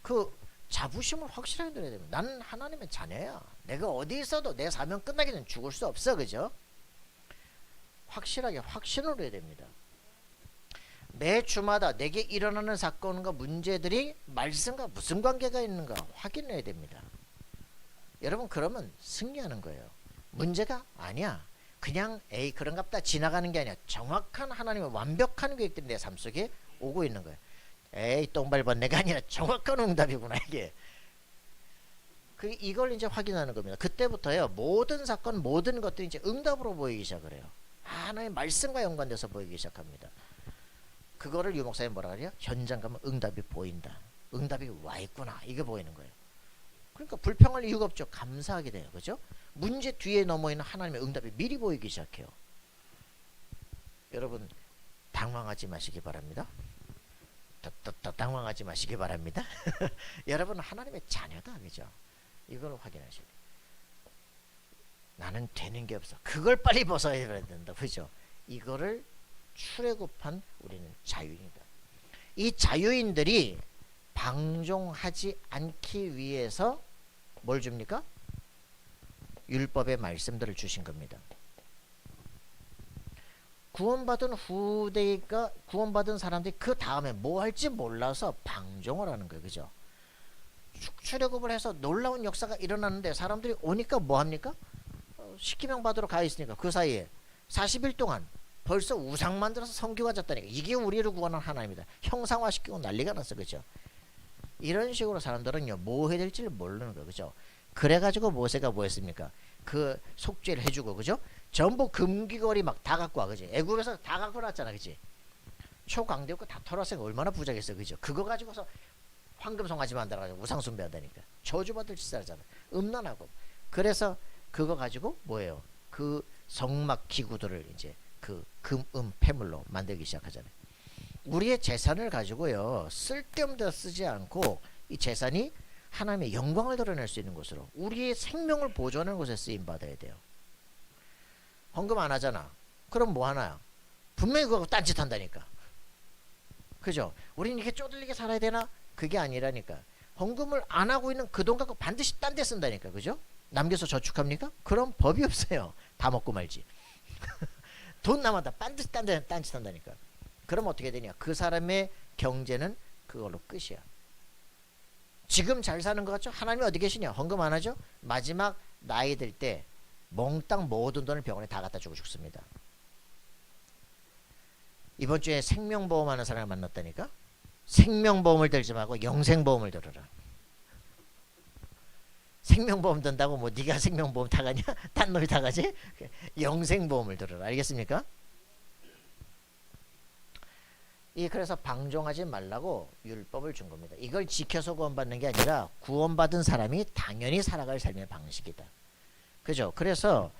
그 자부심을 확실하게 누려야 됩니다. 나는 하나님의 자녀야. 내가 어디 있어도 내 사명 끝나기 전 죽을 수 없어. 그죠? 확실하게 확신을 해야 됩니다. 매 주마다 내게 일어나는 사건과 문제들이 말씀과 무슨 관계가 있는가 확인해야 됩니다. 여러분 그러면 승리하는 거예요. 문제가 아니야. 그냥 에이 그런갑다 지나가는 게 아니야. 정확한 하나님의 완벽한 계획들이 내 삶 속에 오고 있는 거예요. 에이 똥발번내가 아니라 정확한 응답이구나 이게. 이걸 이제 확인하는 겁니다. 그때부터요 모든 사건 모든 것들이 이제 응답으로 보이기 시작을 해요. 하나님의 말씀과 연관돼서 보이기 시작합니다. 그거를 유 목사님 뭐라 그래요? 현장 가면 응답이 보인다. 응답이 와 있구나. 이게 보이는 거예요. 그러니까 불평할 이유가 없죠. 감사하게 돼요. 그죠? 문제 뒤에 넘어 있는 하나님의 응답이 미리 보이기 시작해요. 여러분 당황하지 마시기 바랍니다. 당황하지 마시기 바랍니다. 여러분은 하나님의 자녀다. 그죠? 이걸 확인하셔야 돼요. 나는 되는 게 없어. 그걸 빨리 벗어야 된다. 그죠? 이거를 출애굽한 우리는 자유인이다. 이 자유인들이 방종하지 않기 위해서 뭘 줍니까? 율법의 말씀들을 주신 겁니다. 구원받은 사람들이 그 다음에 뭐 할지 몰라서 방종을 하는 거예요. 그죠? 출애굽을 해서 놀라운 역사가 일어나는데 사람들이 오니까 뭐 합니까? 십계명 받으러 가 있으니까 그 사이에 40일 동안 벌써 우상 만들어서 성교가 졌다니까. 이게 우리를 구원한 하나님이다. 형상화시키고 난리가 났어. 그죠? 이런 식으로 사람들은요 뭐 해야 될지를 모르는 거예요. 그죠? 그래가지고 모세가 뭐 했습니까? 그 속죄를 해주고 그죠? 전부 금귀걸이 막 다 갖고 와. 그지? 애굽에서 다 갖고 왔잖아. 그지? 초강대 없고 다 털었으니까 얼마나 부자겠어. 그죠? 그거 가지고서 황금송아지 만들어가지고 우상 숭배한다니까. 저주받을 짓을 하잖아. 음란하고. 그래서 그거 가지고 뭐예요? 그 성막 기구들을 이제 그 금음 폐물로 만들기 시작하잖아요. 우리의 재산을 가지고요 쓸데없는 데 쓰지 않고 이 재산이 하나님의 영광을 드러낼 수 있는 곳으로 우리의 생명을 보존하는 곳에 쓰임 받아야 돼요. 헌금 안 하잖아. 그럼 뭐 하나요? 분명히 그거 딴짓 한다니까. 그죠? 우리는 이렇게 쪼들리게 살아야 되나? 그게 아니라니까. 헌금을 안 하고 있는 그 돈 갖고 반드시 딴 데 쓴다니까. 그죠? 남겨서 저축합니까? 그럼 법이 없어요. 다 먹고 말지. 돈 남았다. 반드시 딴짓 한다니까. 그럼 어떻게 되냐? 그 사람의 경제는 그걸로 끝이야. 지금 잘 사는 것 같죠? 하나님이 어디 계시냐? 헌금 안 하죠? 마지막 나이 들 때 몽땅 모든 돈을 병원에 다 갖다 주고 죽습니다. 이번 주에 생명보험 하는 사람을 만났다니까? 생명보험을 들지 말고 영생보험을 들어라. 생명보험 든다고 뭐 네가 생명보험 타가냐? 딴 놈이 타가지? 영생보험을 들어라. 알겠습니까? 그래서 방종하지 말라고 율법을 준 겁니다. 이걸 지켜서 구원받는 게 아니라 구원받은 사람이 당연히 살아갈 삶의 방식이다. 그죠? 그래서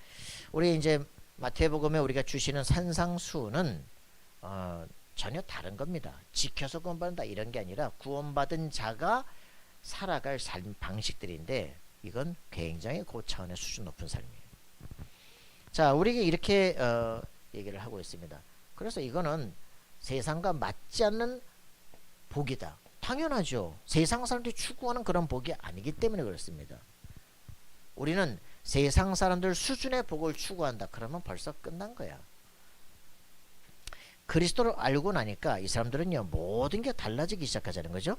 우리 이제 마태복음에 우리가 주시는 산상수훈은 전혀 다른 겁니다. 지켜서 구원받는다 이런 게 아니라 구원받은 자가 살아갈 삶 방식들인데 이건 굉장히 고차원의 수준 높은 삶이에요. 자, 우리에게 이렇게 얘기를 하고 있습니다. 그래서 이거는 세상과 맞지 않는 복이다. 당연하죠. 세상 사람들이 추구하는 그런 복이 아니기 때문에 그렇습니다. 우리는 세상 사람들 수준의 복을 추구한다. 그러면 벌써 끝난 거야. 그리스도를 알고 나니까 이 사람들은요 모든 게 달라지기 시작하자는 거죠.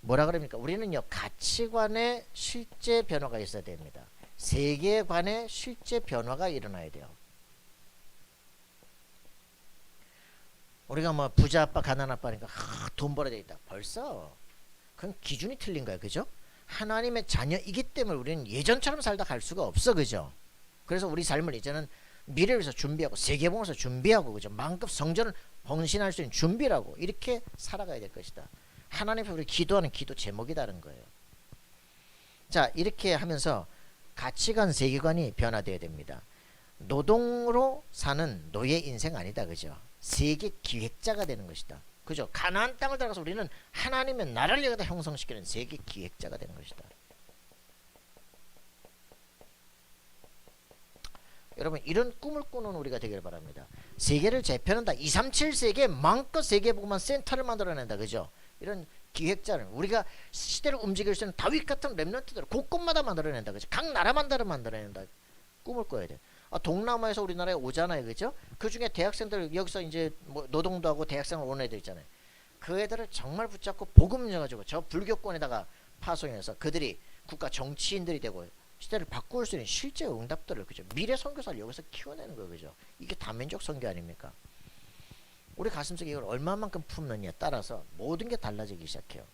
뭐라 그럽니까? 우리는요 가치관의 실제 변화가 있어야 됩니다. 세계관의 실제 변화가 일어나야 돼요. 우리가 뭐 부자 아빠 가난 아빠니까 돈 벌어야 되겠다. 벌써 그건 기준이 틀린 거야. 그죠? 하나님의 자녀이기 때문에 우리는 예전처럼 살다 갈 수가 없어. 그죠? 그래서 우리 삶을 이제는 미래를 위해서 준비하고 세계복음을 위해서 준비하고 그죠? 마음껏 성전을 헌신할 수 있는 준비라고 이렇게 살아가야 될 것이다. 하나님 앞에 우리 기도하는 기도 제목이 다른 거예요. 자, 이렇게 하면서 가치관 세계관이 변화되어야 됩니다. 노동으로 사는 노예 인생 아니다. 그죠? 세계 기획자가 되는 것이다. 그죠? 가나안 땅을 들어가서 우리는 하나님의 나라를 여기다 형성시키는 세계 기획자가 되는 것이다. 여러분 이런 꿈을 꾸는 우리가 되기를 바랍니다. 세계를 재편한다. 237세계 마음껏 세계복음만 센터를 만들어낸다. 그죠? 이런 기획자를 우리가 시대를 움직일 수 있는 다윗 같은 렘넌트들을 곳곳마다 만들어낸다. 그죠? 각 나라마다 만들어낸다. 꿈을 꿔야 돼. 동남아에서 우리나라에 오잖아요. 그죠? 그 중에 대학생들 여기서 이제 뭐 노동도 하고 대학생을 오는 애들 있잖아요. 그 애들을 정말 붙잡고 복음 줘가지고 저 불교권에다가 파송해서 그들이 국가 정치인들이 되고 시대를 바꿀 수 있는 실제 응답들을 그죠? 미래 선교사를 여기서 키워내는 거예요. 그죠? 이게 다민족 선교 아닙니까? 우리 가슴속에 이걸 얼마만큼 품느냐에 따라서 모든 게 달라지기 시작해요.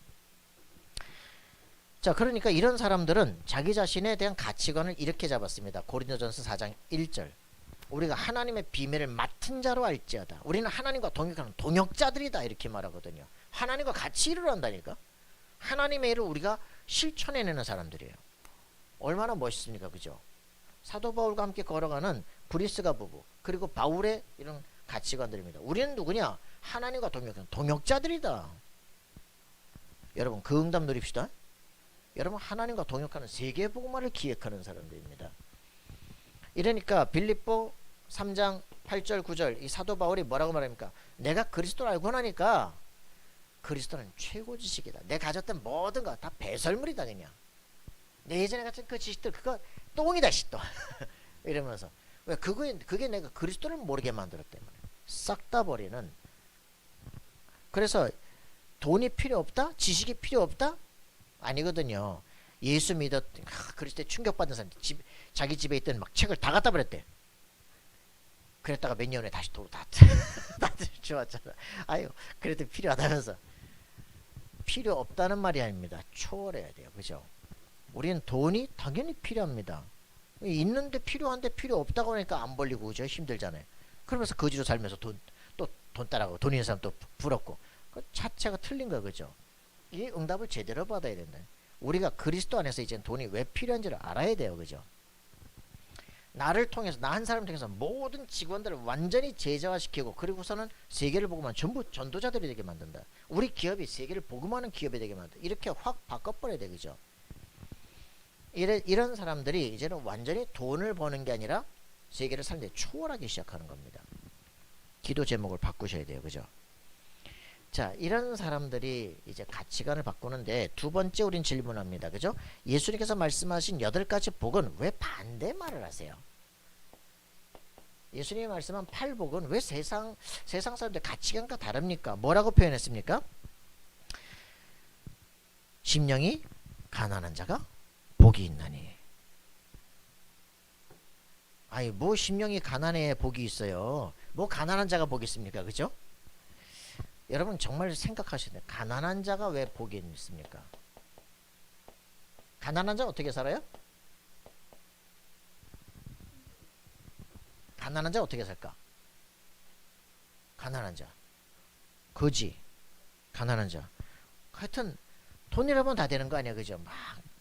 자, 그러니까 이런 사람들은 자기 자신에 대한 가치관을 이렇게 잡았습니다. 고린도전서 4장 1절. 우리가 하나님의 비밀을 맡은 자로 알지어다. 우리는 하나님과 동역하는 동역자들이다. 이렇게 말하거든요. 하나님과 같이 일을 한다니까. 하나님의 일을 우리가 실천해내는 사람들이에요. 얼마나 멋있습니까? 그죠? 사도 바울과 함께 걸어가는 브리스가 부부 그리고 바울의 이런 가치관들입니다. 우리는 누구냐? 하나님과 동역하는 동역자들이다. 여러분 그 응답 누립시다. 여러분 하나님과 동역하는 세계복음화를 기획하는 사람들입니다. 이러니까 빌립보 3장 8절 9절 이 사도 바울이 뭐라고 말합니까? 내가 그리스도를 알고 나니까 그리스도는 최고 지식이다. 내가 가졌던 모든 거 다 배설물이다. 그냥 내 예전에 같은 그 지식들 그거 똥이다 시또 이러면서 왜 그게 내가 그리스도를 모르게 만들었기 때문에 싹 다 버리는. 그래서 돈이 필요 없다? 지식이 필요 없다? 아니거든요. 예수 믿었 그리스도에 충격받은 사람 자기 집에 있던 막 책을 다 갖다 버렸대. 그랬다가 몇 년 후에 다시 또 다 주웠잖아. 아유 그래도 필요하다면서. 필요 없다는 말이 아닙니다. 초월해야 돼요. 그죠? 우리는 돈이 당연히 필요합니다. 있는데 필요한데 필요 없다고 하니까 안 벌리고 그죠? 힘들잖아요. 그러면서 거지로 살면서 돈 따라가고 돈 있는 사람 또 부럽고 그 자체가 틀린 거야. 그죠? 이 응답을 제대로 받아야 된다. 우리가 그리스도 안에서 이제 돈이 왜 필요한지를 알아야 돼요. 그죠? 나를 통해서 나 한 사람을 통해서 모든 직원들을 완전히 제자화시키고 그리고서는 세계를 보고만 전부 전도자들이 되게 만든다. 우리 기업이 세계를 복음하는 기업이 되게 만든다. 이렇게 확 바꿔버려야 되겠죠. 이런 사람들이 이제는 완전히 돈을 버는 게 아니라 세계를 사는데 초월하기 시작하는 겁니다. 기도 제목을 바꾸셔야 돼요. 그죠? 자, 이런 사람들이 이제 가치관을 바꾸는데 두 번째 우린 질문합니다. 그죠? 예수님께서 말씀하신 8가지 복은 왜 반대말을 하세요? 예수님이 말씀한 8복은 왜 세상 사람들 가치관과 다릅니까? 뭐라고 표현했습니까? 심령이 가난한 자가 복이 있나니. 아니 뭐 심령이 가난해 복이 있어요. 뭐 가난한 자가 복이 있습니까? 그죠? 여러분 정말 생각하셔야 돼요. 가난한 자가 왜 복이 있습니까? 가난한 자 어떻게 살아요? 가난한 자 어떻게 살까? 가난한 자 거지 가난한 자 하여튼 돈이라면 다 되는 거 아니야. 그죠? 막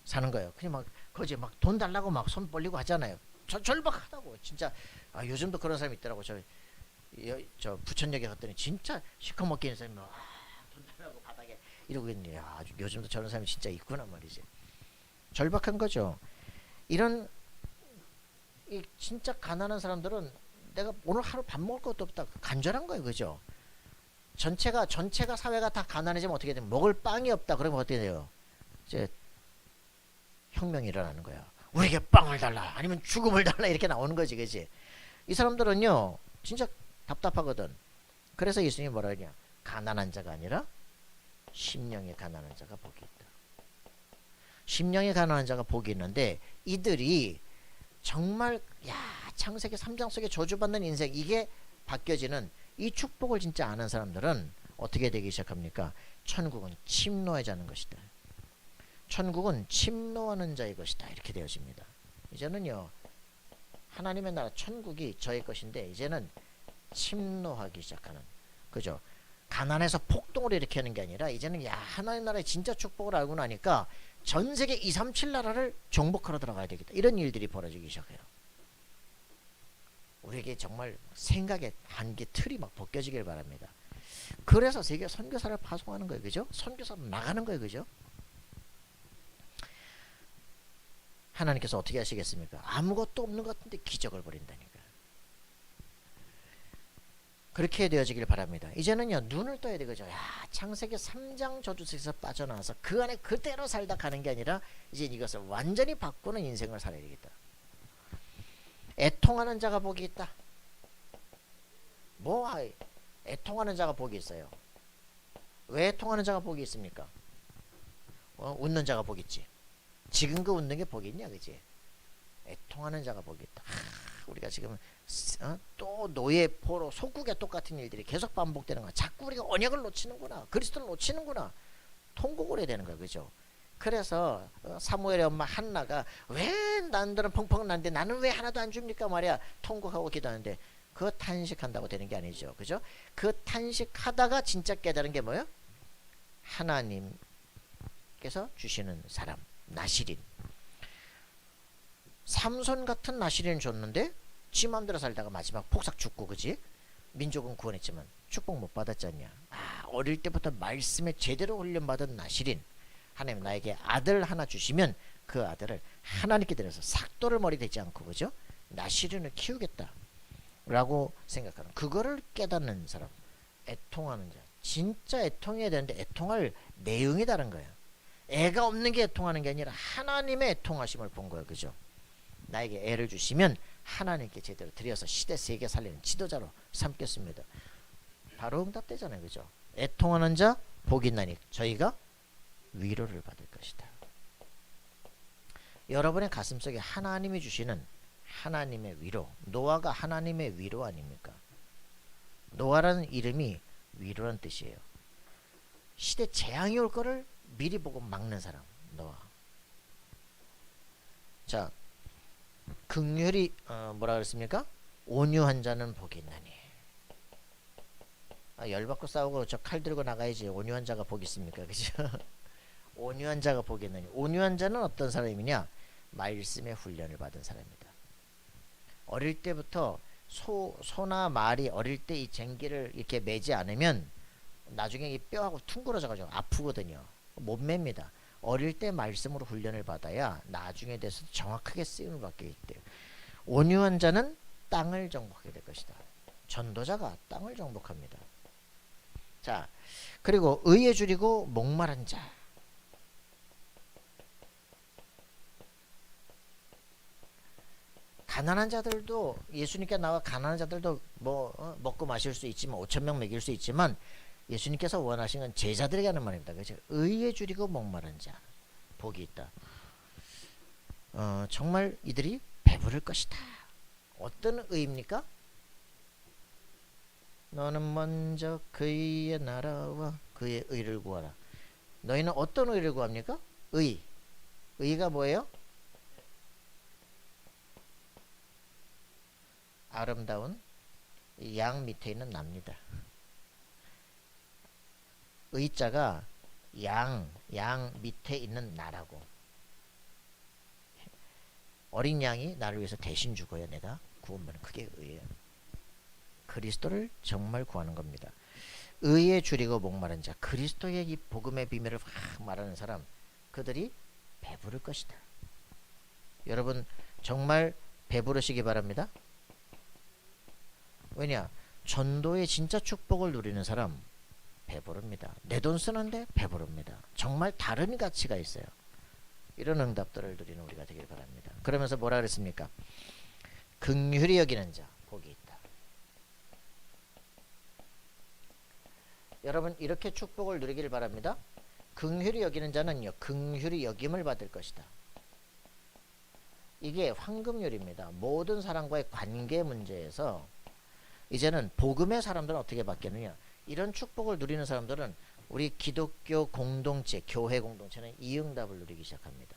사는 거예요. 그냥 막 거지 막 돈 달라고 막 손 벌리고 하잖아요. 절박하다고 진짜. 요즘도 그런 사람이 있더라고. 저 부천역에 갔더니 진짜 시커멓게 있는 사람이 돈 달라고 바닥에 이러고 있는데 요즘도 저런 사람이 진짜 있구나 말이지. 절박한 거죠. 이런 진짜 가난한 사람들은 내가 오늘 하루 밥 먹을 것도 없다 간절한 거예요. 그죠? 전체가 사회가 다 가난해지면 어떻게 되면 먹을 빵이 없다 그러면 어떻게 돼요? 이제 혁명이 일어나는 거야. 우리에게 빵을 달라 아니면 죽음을 달라 이렇게 나오는 거지. 그지? 이 사람들은요 진짜 답답하거든. 그래서 예수님이 뭐라 하냐? 가난한 자가 아니라 심령이 가난한 자가 복이 있다. 심령이 가난한 자가 복이 있는데 이들이 정말 창세기 3장 속에 저주받는 인생 이게 바뀌어지는 이 축복을 진짜 아는 사람들은 어떻게 되기 시작합니까? 천국은 침노하자는 것이다. 천국은 침노하는 자의 것이다. 이렇게 되어집니다. 이제는요, 하나님의 나라 천국이 저의 것인데 이제는 침노하기 시작하는, 그죠? 가난해서 폭동을 일으키는 게 아니라 이제는 야, 하나님 나라의 진짜 축복을 알고 나니까 전 세계 2, 3, 7 나라를 정복하러 들어가야 되겠다. 이런 일들이 벌어지기 시작해요. 우리에게 정말 생각의 한계 틀이 막 벗겨지길 바랍니다. 그래서 세계 선교사를 파송하는 거예요. 그죠? 선교사로 나가는 거예요. 그죠? 하나님께서 어떻게 하시겠습니까? 아무것도 없는 것 같은데 기적을 벌인다니까. 그렇게 되어지길 바랍니다. 이제는요, 눈을 떠야 되겠죠. 야, 창세기 3장 저주에서 빠져나와서 그 안에 그대로 살다 가는 게 아니라 이제 이것을 완전히 바꾸는 인생을 살아야 되겠다. 애통하는 자가 복이 있다. 뭐 애통하는 자가 복이 있어요. 왜 애통하는 자가 복이 있습니까? 웃는 자가 복이 있지. 지금 그 웃는 게 복이 있냐, 그지? 애통하는 자가 복이 있다. 우리가 지금 또 노예포로 속국에 똑같은 일들이 계속 반복되는 거야. 자꾸 우리가 언약을 놓치는구나. 그리스도를 놓치는구나. 통곡을 해야 되는 거야, 그죠? 그래서 사무엘의 엄마 한나가 왜 남들은 펑펑 나는데 나는 왜 하나도 안 줍니까 말이야. 통곡하고 기도하는데 그 탄식한다고 되는 게 아니죠, 그죠? 그 탄식하다가 진짜 깨달은 게 뭐예요? 하나님께서 주시는 사람, 나시린. 삼손 같은 나시린을 줬는데 지 맘대로 살다가 마지막 폭삭 죽고, 그지? 민족은 구원했지만 축복 못 받았잖냐. 어릴 때부터 말씀에 제대로 훈련받은 나시린. 하나님 나에게 아들 하나 주시면 그 아들을 하나님께 드려서 삭도를 머리 대지 않고, 그죠? 나시린을 키우겠다 라고 생각하는, 그거를 깨닫는 사람, 애통하는 자. 진짜 애통해야 되는데 애통할 내용이 다른 거예요. 애가 없는 게 애통하는 게 아니라 하나님의 애통하심을 본 거예요, 그죠? 나에게 애를 주시면 하나님께 제대로 드려서 시대 세계 살리는 지도자로 삼겠습니다. 바로 응답되잖아요, 그죠? 애통하는 자 복이 있나니 저희가 위로를 받을 것이다. 여러분의 가슴속에 하나님이 주시는 하나님의 위로, 노아가 하나님의 위로 아닙니까? 노아라는 이름이 위로라는 뜻이에요. 시대 재앙이 올 거를 미리 보고 막는 사람, 노아. 자, 긍휼이 뭐라 그랬습니까? 온유한 자는 복이 있나니. 열받고 싸우고 저 칼 들고 나가야지 온유한 자가 복이 있습니까? 그죠? 온유한 자가 복이 있나니. 온유한 자는 어떤 사람이냐? 말씀의 훈련을 받은 사람입니다. 어릴 때부터 소나 말이 어릴 때 이 쟁기를 이렇게 매지 않으면 나중에 이 뼈하고 퉁그러져가지고 아프거든요. 못 맵니다. 어릴 때 말씀으로 훈련을 받아야 나중에 돼서 정확하게 쓰임을 받게 있대요. 온유한 자는 땅을 정복하게 될 것이다. 전도자가 땅을 정복합니다. 자, 그리고 의에 줄이고 목마른 자. 가난한 자들도, 예수님께 나와 가난한 자들도 뭐 먹고 마실 수 있지만 5,000명 먹일 수 있지만 예수님께서 원하신 건 제자들에게 하는 말입니다. 그렇죠? 의에 줄이고 목마른 자 복이 있다. 정말 이들이 배부를 것이다. 어떤 의입니까? 너는 먼저 그의 나라와 그의 의를 구하라. 너희는 어떤 의를 구합니까? 의. 의가 뭐예요? 아름다운 양 밑에 있는 납니다. 의자가 양 밑에 있는 나라고. 어린 양이 나를 위해서 대신 죽어야 내가 구원받는, 그게 의예요. 그리스도를 정말 구하는 겁니다. 의에 줄이고 목마른 자, 그리스도의 이 복음의 비밀을 확 말하는 사람, 그들이 배부를 것이다. 여러분 정말 배부르시기 바랍니다. 왜냐? 전도의 진짜 축복을 누리는 사람 배부릅니다. 내 돈 쓰는데 배부릅니다. 정말 다른 가치가 있어요. 이런 응답들을 누리는 우리가 되길 바랍니다. 그러면서 뭐라 그랬습니까? 긍휼히 여기는 자 복이 있다. 여러분 이렇게 축복을 누리길 바랍니다. 긍휼히 여기는 자는요, 긍휼히 여김을 받을 것이다. 이게 황금률입니다. 모든 사람과의 관계 문제에서 이제는 복음의 사람들은 어떻게 바뀌느냐. 이런 축복을 누리는 사람들은 우리 기독교 공동체, 교회 공동체는 이 응답을 누리기 시작합니다.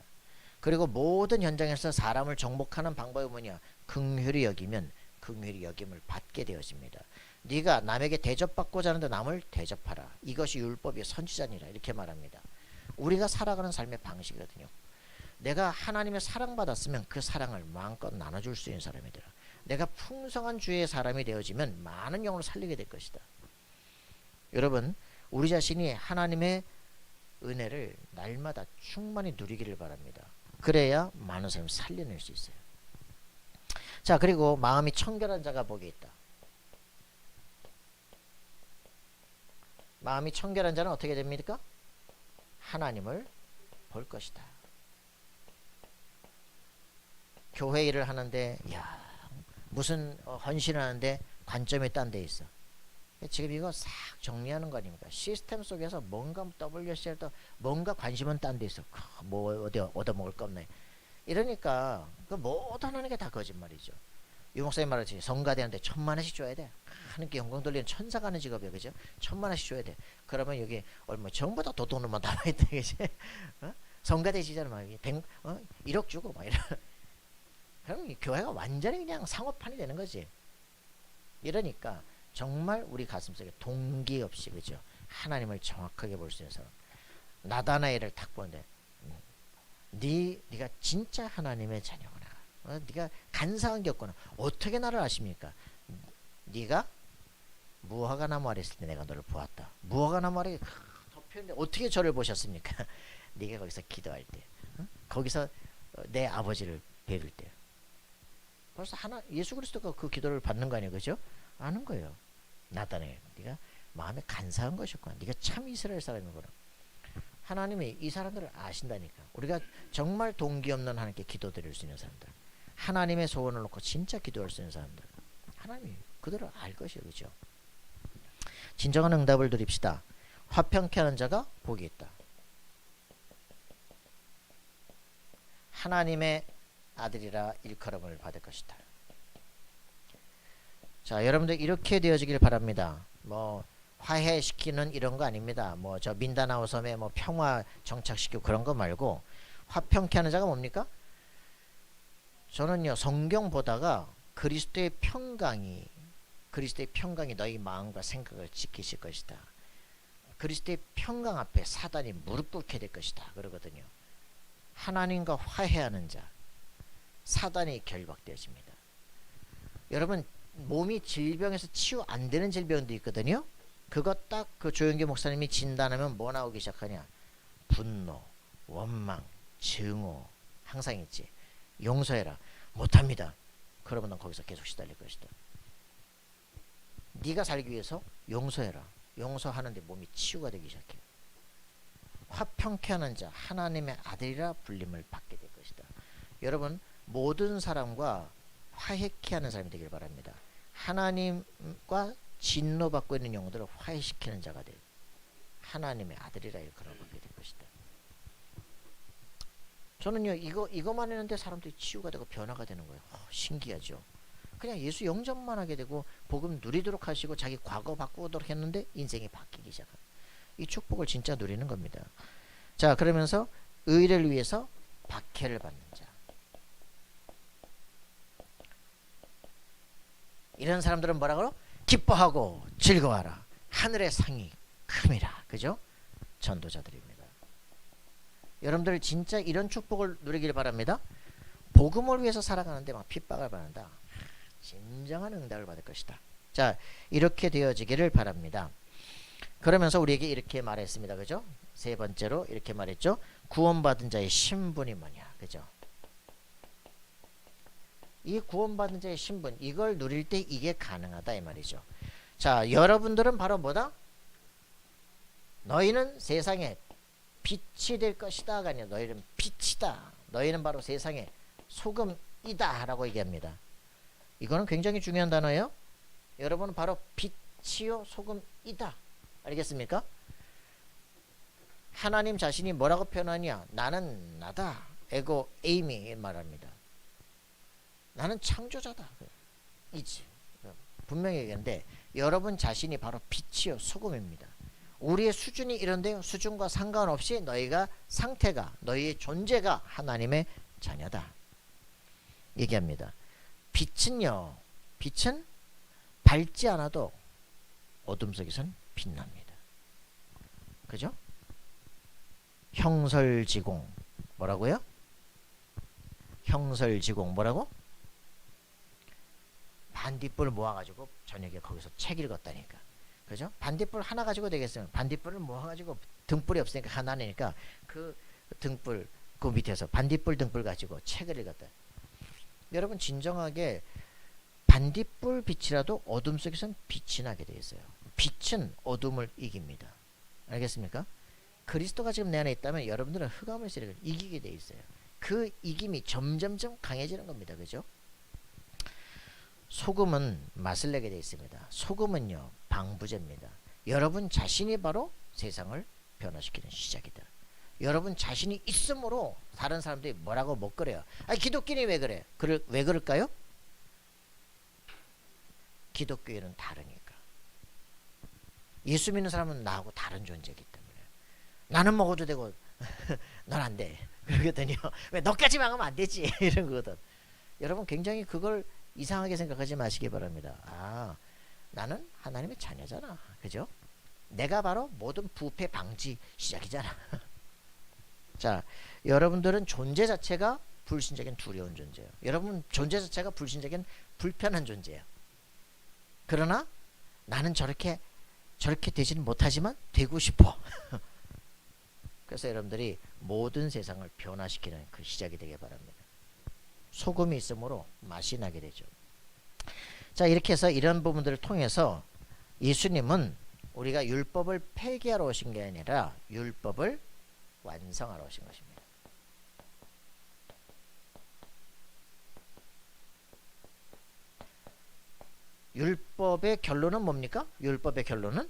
그리고 모든 현장에서 사람을 정복하는 방법이 뭐냐. 긍휼히 여기면 긍휼히 여김을 받게 되어집니다. 네가 남에게 대접받고자 하는데 남을 대접하라. 이것이 율법의 선지자니라. 이렇게 말합니다. 우리가 살아가는 삶의 방식이거든요. 내가 하나님의 사랑받았으면 그 사랑을 마음껏 나눠줄 수 있는 사람이 되라. 내가 풍성한 주의 사람이 되어지면 많은 영혼을 살리게 될 것이다. 여러분, 우리 자신이 하나님의 은혜를 날마다 충만히 누리기를 바랍니다. 그래야 많은 사람을 살려낼 수 있어요. 자, 그리고 마음이 청결한 자가 복이 있다. 마음이 청결한 자는 어떻게 됩니까? 하나님을 볼 것이다. 교회 일을 하는데 무슨 헌신을 하는데 관점이 딴 데 있어. 지금 이거 싹 정리하는 거 아닙니까? 시스템 속에서 뭔가 WCL도 뭔가 관심은 딴 데 있어. 뭐 어디 얻어먹을 거 없네. 이러니까 그 모든 하는 게 다 거짓말이죠. 유 목사님 말하지, 성가대한테 1000만원씩 줘야 돼. 하나님께 영광 돌리는 천사가 하는 직업이야, 그죠? 1000만원씩 줘야 돼. 그러면 여기 얼마 전부 다 도둑놈만 남아있다, 그지? 성가대 지자는 막 1억 주고 막 이런. 그럼 이 교회가 완전히 그냥 상업판이 되는 거지. 이러니까 정말 우리 가슴속에 동기 없이, 그죠? 하나님을 정확하게 볼 수 있는 사람. 나다나엘을 딱 보는데, 네가 진짜 하나님의 자녀구나. 네가 간사한 게 없구나. 어떻게 나를 아십니까? 네가 무화과 나무 아래 있을 때 내가 너를 보았다. 무화과 나무 아래 덮였는데 어떻게 저를 보셨습니까? 네가 거기서 기도할 때, 거기서 내 아버지를 뵐 때, 벌써 예수 그리스도가 그 기도를 받는 거 아니에요, 그죠? 아는 거예요. 나타내. 네가 마음에 간사한 것이었구나. 네가 참 이스라엘 사람이구나. 하나님이 이 사람들을 아신다니까. 우리가 정말 동기 없는 하나님께 기도드릴 수 있는 사람들, 하나님의 소원을 놓고 진짜 기도할 수 있는 사람들, 하나님이 그들을 알 것이에요, 그죠? 진정한 응답을 드립시다. 화평케 하는 자가 복이 있다. 하나님의 아들이라 일컬음을 받을 것이다. 자, 여러분들 이렇게 되어지길 바랍니다. 뭐 화해시키는 이런 거 아닙니다. 뭐 저 민다나오 섬에 뭐 평화 정착시키고 그런 거 말고, 화평케 하는 자가 뭡니까? 저는요, 성경 보다가 그리스도의 평강이 너희 마음과 생각을 지키실 것이다. 그리스도의 평강 앞에 사단이 무릎 꿇게 될 것이다. 그러거든요. 하나님과 화해하는 자, 사단이 결박되어집니다. 여러분, 몸이 질병에서 치유 안 되는 질병도 있거든요. 그거 딱 그 조영기 목사님이 진단하면 뭐 나오기 시작하냐? 분노, 원망, 증오 항상 있지. 용서해라. 못합니다. 그러면 넌 거기서 계속 시달릴 것이다. 네가 살기 위해서 용서해라. 용서하는데 몸이 치유가 되기 시작해요. 화평케 하는 자, 하나님의 아들이라 불림을 받게 될 것이다. 여러분, 모든 사람과 화해케 하는 사람이 되길 바랍니다. 하나님과 진노받고 있는 영혼들을 화해시키는 자가 될, 하나님의 아들이라 일컬어받게 될 것이다. 저는요, 이거만 했는데 사람들이 치유가 되고 변화가 되는 거예요. 신기하죠. 그냥 예수 영접만 하게 되고 복음 누리도록 하시고 자기 과거 바꾸도록 했는데 인생이 바뀌기 시작합니다. 이 축복을 진짜 누리는 겁니다. 자, 그러면서 의를 위해서 박해를 받는 자, 이런 사람들은 뭐라 그러? 기뻐하고 즐거워하라. 하늘의 상이 큼이라. 그죠? 전도자들입니다. 여러분들 진짜 이런 축복을 누리길 바랍니다. 복음을 위해서 살아가는데 막 핍박을 받는다. 진정한 응답을 받을 것이다. 자, 이렇게 되어지기를 바랍니다. 그러면서 우리에게 이렇게 말했습니다. 그죠? 세 번째로 이렇게 말했죠. 구원받은 자의 신분이 뭐냐. 그죠? 이 구원받은 자의 신분, 이걸 누릴 때 이게 가능하다 이 말이죠. 자, 여러분들은 바로 뭐다? 너희는 세상에 빛이 될 것이다 가 아니라 너희는 빛이다. 너희는 바로 세상의 소금이다 라고 얘기합니다. 이거는 굉장히 중요한 단어예요. 여러분은 바로 빛이요 소금이다. 알겠습니까? 하나님 자신이 뭐라고 표현하냐? 나는 나다. 에고 에이미 말합니다. 나는 창조자다. 이지. 분명히 얘기하는데 여러분 자신이 바로 빛이요 소금입니다. 우리의 수준이 이런데요. 수준과 상관없이 너희가 상태가 너희의 존재가 하나님의 자녀다. 얘기합니다. 빛은요. 빛은 밝지 않아도 어둠 속에서는 빛납니다. 그죠? 형설지공 뭐라고요? 형설지공 뭐라고? 반딧불 모아가지고 저녁에 거기서 책 읽었다니까. 그죠? 반딧불 하나 가지고 되겠어요. 반딧불을 모아가지고 등불이 없으니까 하나니까 그 등불 그 밑에서 반딧불 등불 가지고 책을 읽었다. 여러분 진정하게 반딧불 빛이라도 어둠 속에서는 빛이 나게 되어 있어요. 빛은 어둠을 이깁니다. 알겠습니까? 그리스도가 지금 내 안에 있다면 여러분들은 흑암의 세력을 이기게 되어 있어요. 그 이김이 점점점 강해지는 겁니다. 그죠? 소금은 맛을 내게 되어 있습니다. 소금은요 방부제입니다. 여러분 자신이 바로 세상을 변화시키는 시작이다. 여러분 자신이 있으므로 다른 사람들이 뭐라고 못 그래요. 아니 기독교인이 왜 그래? 왜 그럴까요? 기독교인은 다르니까. 예수 믿는 사람은 나하고 다른 존재이기 때문에 나는 먹어도 되고 넌 안 돼. 그러거든요. 왜 너까지 망하면 안 되지 이런 거거든. 여러분 굉장히 그걸 이상하게 생각하지 마시기 바랍니다. 아 나는 하나님의 자녀잖아. 그죠? 내가 바로 모든 부패 방지 시작이잖아. 자 여러분들은 존재 자체가 불신적인 두려운 존재예요. 여러분 존재 자체가 불신적인 불편한 존재예요. 그러나 나는 저렇게 되지는 못하지만 되고 싶어. 그래서 여러분들이 모든 세상을 변화시키는 그 시작이 되길 바랍니다. 소금이 있으므로 맛이 나게 되죠. 자 이렇게 해서 이런 부분들을 통해서 예수님은 우리가 율법을 폐기하러 오신 게 아니라 율법을 완성하러 오신 것입니다. 율법의 결론은 뭡니까? 율법의 결론은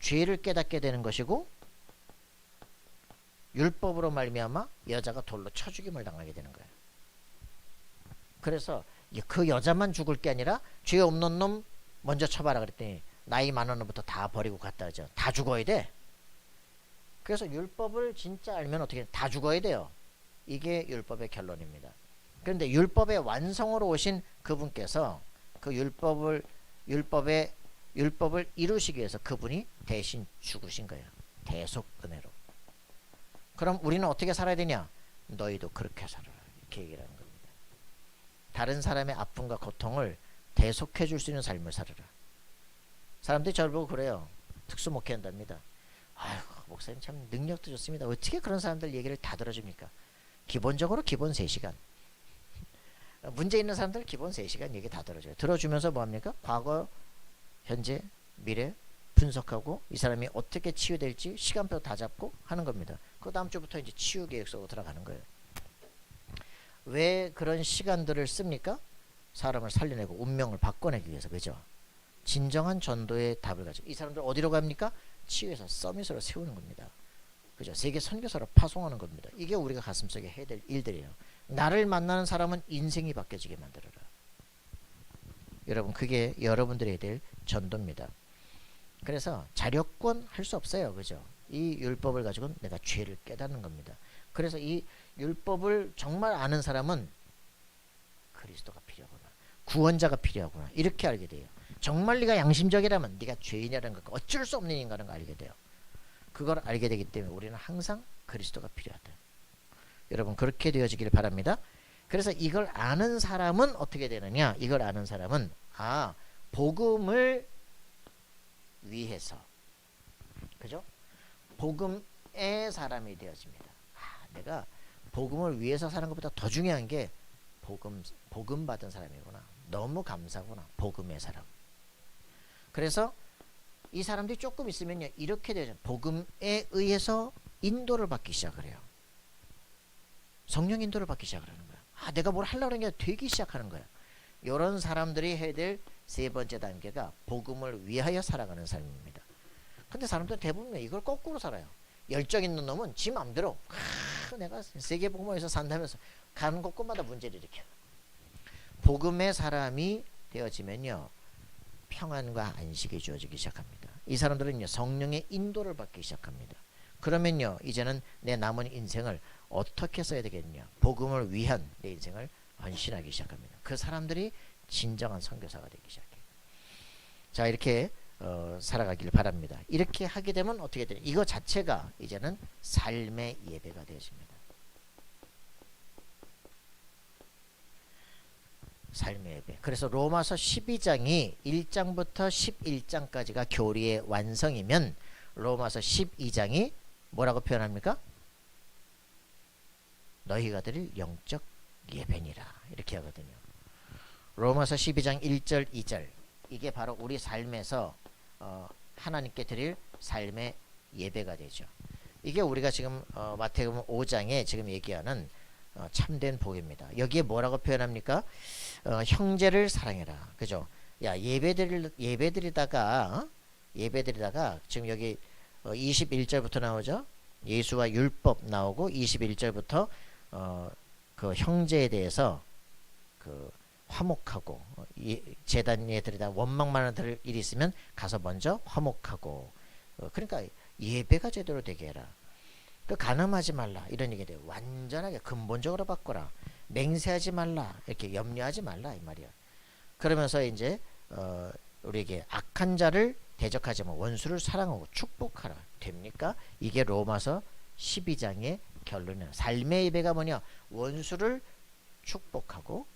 죄를 깨닫게 되는 것이고 율법으로 말미암아 여자가 돌로 쳐 죽임을 당하게 되는 거예요. 그래서 그 여자만 죽을 게 아니라 죄 없는 놈 먼저 쳐봐라 그랬더니 나이 많은 놈부터 다 버리고 갔다 하죠. 다 죽어야 돼. 그래서 율법을 진짜 알면 어떻게 다 죽어야 돼요. 이게 율법의 결론입니다. 그런데 율법의 완성으로 오신 그분께서 그 율법을 이루시기 위해서 그분이 대신 죽으신 거예요. 대속 은혜로. 그럼 우리는 어떻게 살아야 되냐? 너희도 그렇게 살아라. 이렇게 얘기를 하는 겁니다. 다른 사람의 아픔과 고통을 대속해 줄 수 있는 삶을 살아라. 사람들이 저를 보고 그래요. 특수 목회한답니다. 아이고 목사님 참 능력도 좋습니다. 어떻게 그런 사람들 얘기를 다 들어줍니까? 기본적으로 기본 3시간. 문제 있는 사람들 기본 3시간 얘기 다 들어줘요. 들어주면서 뭐합니까? 과거, 현재, 미래 분석하고 이 사람이 어떻게 치유될지 시간표 다 잡고 하는 겁니다. 그 다음 주부터 이제 치유 계획서로 들어가는 거예요. 왜 그런 시간들을 씁니까? 사람을 살려내고 운명을 바꿔내기 위해서. 그죠? 진정한 전도의 답을 가지고 이 사람들 어디로 갑니까? 치유해서 서밋으로 세우는 겁니다. 그죠? 세계 선교사로 파송하는 겁니다. 이게 우리가 가슴속에 해야 될 일들이에요. 나를 만나는 사람은 인생이 바뀌어지게 만들어라. 여러분 그게 여러분들이 해야 될 전도입니다. 그래서 자력권 할 수 없어요. 그죠? 이 율법을 가지고는 내가 죄를 깨닫는 겁니다. 그래서 이 율법을 정말 아는 사람은 그리스도가 필요하구나. 구원자가 필요하구나. 이렇게 알게 돼요. 정말 네가 양심적이라면 네가 죄인이라는 것, 어쩔 수 없는 인간인 걸 알게 돼요. 그걸 알게 되기 때문에 우리는 항상 그리스도가 필요하다. 여러분 그렇게 되어지길 바랍니다. 그래서 이걸 아는 사람은 어떻게 되느냐? 이걸 아는 사람은 복음을 위해서, 그죠? 복음의 사람이 되어집니다. 내가 복음을 위해서 사는 것보다 더 중요한 게 복음 받은 사람이구나. 너무 감사구나. 복음의 사람. 그래서 이 사람들이 조금 있으면요 이렇게 되죠. 복음에 의해서 인도를 받기 시작을 해요. 성령 인도를 받기 시작을 하는 거야. 내가 뭘 하려고 하는 게 되기 시작하는 거야. 이런 사람들이 해야 될 3번째 단계가 복음을 위하여 살아가는 삶입니다. 근데 사람들 대부분 이걸 거꾸로 살아요. 열정 있는 놈은 지 맘대로 내가 세계복음을 위해서 산다면서 가는 곳곳마다 문제를 일으켜. 복음의 사람이 되어지면요, 평안과 안식이 주어지기 시작합니다. 이 사람들은요, 성령의 인도를 받기 시작합니다. 그러면요, 이제는 내 남은 인생을 어떻게 써야 되겠냐, 복음을 위한 내 인생을 헌신하기 시작합니다. 그 사람들이 진정한 선교사가 되기 시작해요. 자, 이렇게 살아가길 바랍니다. 이렇게 하게 되면 어떻게 되냐, 이거 자체가 이제는 삶의 예배가 되어집니다. 삶의 예배. 그래서 로마서 12장이 1장부터 11장까지가 교리의 완성이면 로마서 12장이 뭐라고 표현합니까? 너희가 드릴 영적 예배니라, 이렇게 하거든요. 로마서 12장 1절 2절, 이게 바로 우리 삶에서 하나님께 드릴 삶의 예배가 되죠. 이게 우리가 지금 마태복음 5장에 지금 얘기하는 참된 복입니다. 여기에 뭐라고 표현합니까? 형제를 사랑해라. 그죠? 야, 예배드리다가 지금 여기 21절부터 나오죠? 예수와 율법 나오고 21절부터 그 형제에 대해서 그 화목하고, 제단에 드리다 원망만 들 일이 있으면 가서 먼저 화목하고, 그러니까 예배가 제대로 되게 해라. 그 간음하지 말라, 이런 얘기 돼요. 완전하게 근본적으로 바꿔라. 맹세하지 말라, 이렇게 염려하지 말라, 이 말이야. 그러면서 이제 우리에게 악한 자를 대적하지 마, 원수를 사랑하고 축복하라. 됩니까? 이게 로마서 12장의 결론이에요. 삶의 예배가 뭐냐? 원수를 축복하고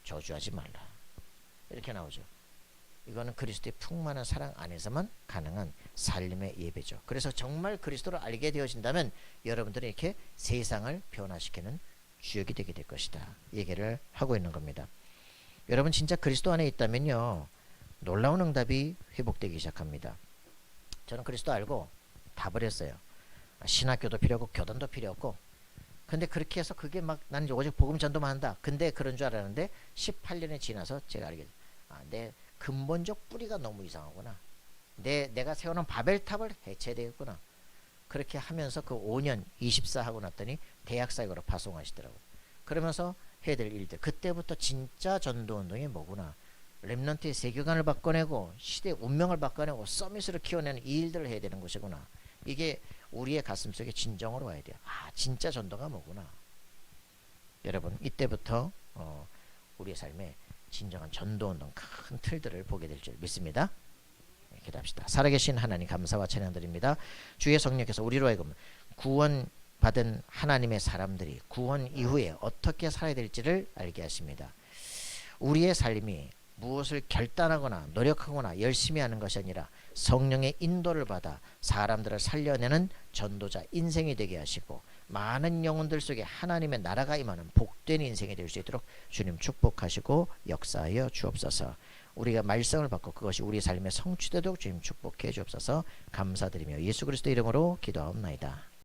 저주하지 말라, 이렇게 나오죠. 이거는 그리스도의 풍만한 사랑 안에서만 가능한 삶의 예배죠. 그래서 정말 그리스도를 알게 되어진다면 여러분들이 이렇게 세상을 변화시키는 주역이 되게 될 것이다, 얘기를 하고 있는 겁니다. 여러분 진짜 그리스도 안에 있다면요, 놀라운 응답이 회복되기 시작합니다. 저는 그리스도 알고 다 버렸어요. 신학교도 필요 없고 교단도 필요 없고. 근데 그렇게 해서 그게 막 나는 오직 복음 전도만 한다, 근데 그런 줄 알았는데 18년이 지나서 제가 알게 돼요. 내 근본적 뿌리가 너무 이상하구나. 내가 세우는 바벨탑을 해체해야 되겠구나. 그렇게 하면서 그 5년 24 하고 났더니 대학사역으로 파송하시더라고요. 그러면서 해야 될 일들, 그때부터 진짜 전도운동이 뭐구나, 렘넌트의 세계관을 바꿔내고 시대의 운명을 바꿔내고 서밋으로 키워내는 이 일들을 해야 되는 것이구나. 이게 우리의 가슴속에 진정으로 와야 돼요. 아, 진짜 전도가 뭐구나. 여러분 이때부터 우리의 삶에 진정한 전도운동 큰 틀들을 보게 될 줄 믿습니다. 기도합시다. 살아계신 하나님 감사와 찬양드립니다. 주의 성령께서 우리로 하여금 구원받은 하나님의 사람들이 구원 이후에 어떻게 살아야 될지를 알게 하십니다. 우리의 삶이 무엇을 결단하거나 노력하거나 열심히 하는 것이 아니라 성령의 인도를 받아 사람들을 살려내는 전도자 인생이 되게 하시고 많은 영혼들 속에 하나님의 나라가 임하는 복된 인생이 될 수 있도록 주님 축복하시고 역사하여 주옵소서. 우리가 말씀을 받고 그것이 우리 삶에 성취되도록 주님 축복해 주옵소서. 감사드리며 예수 그리스도 이름으로 기도하옵나이다.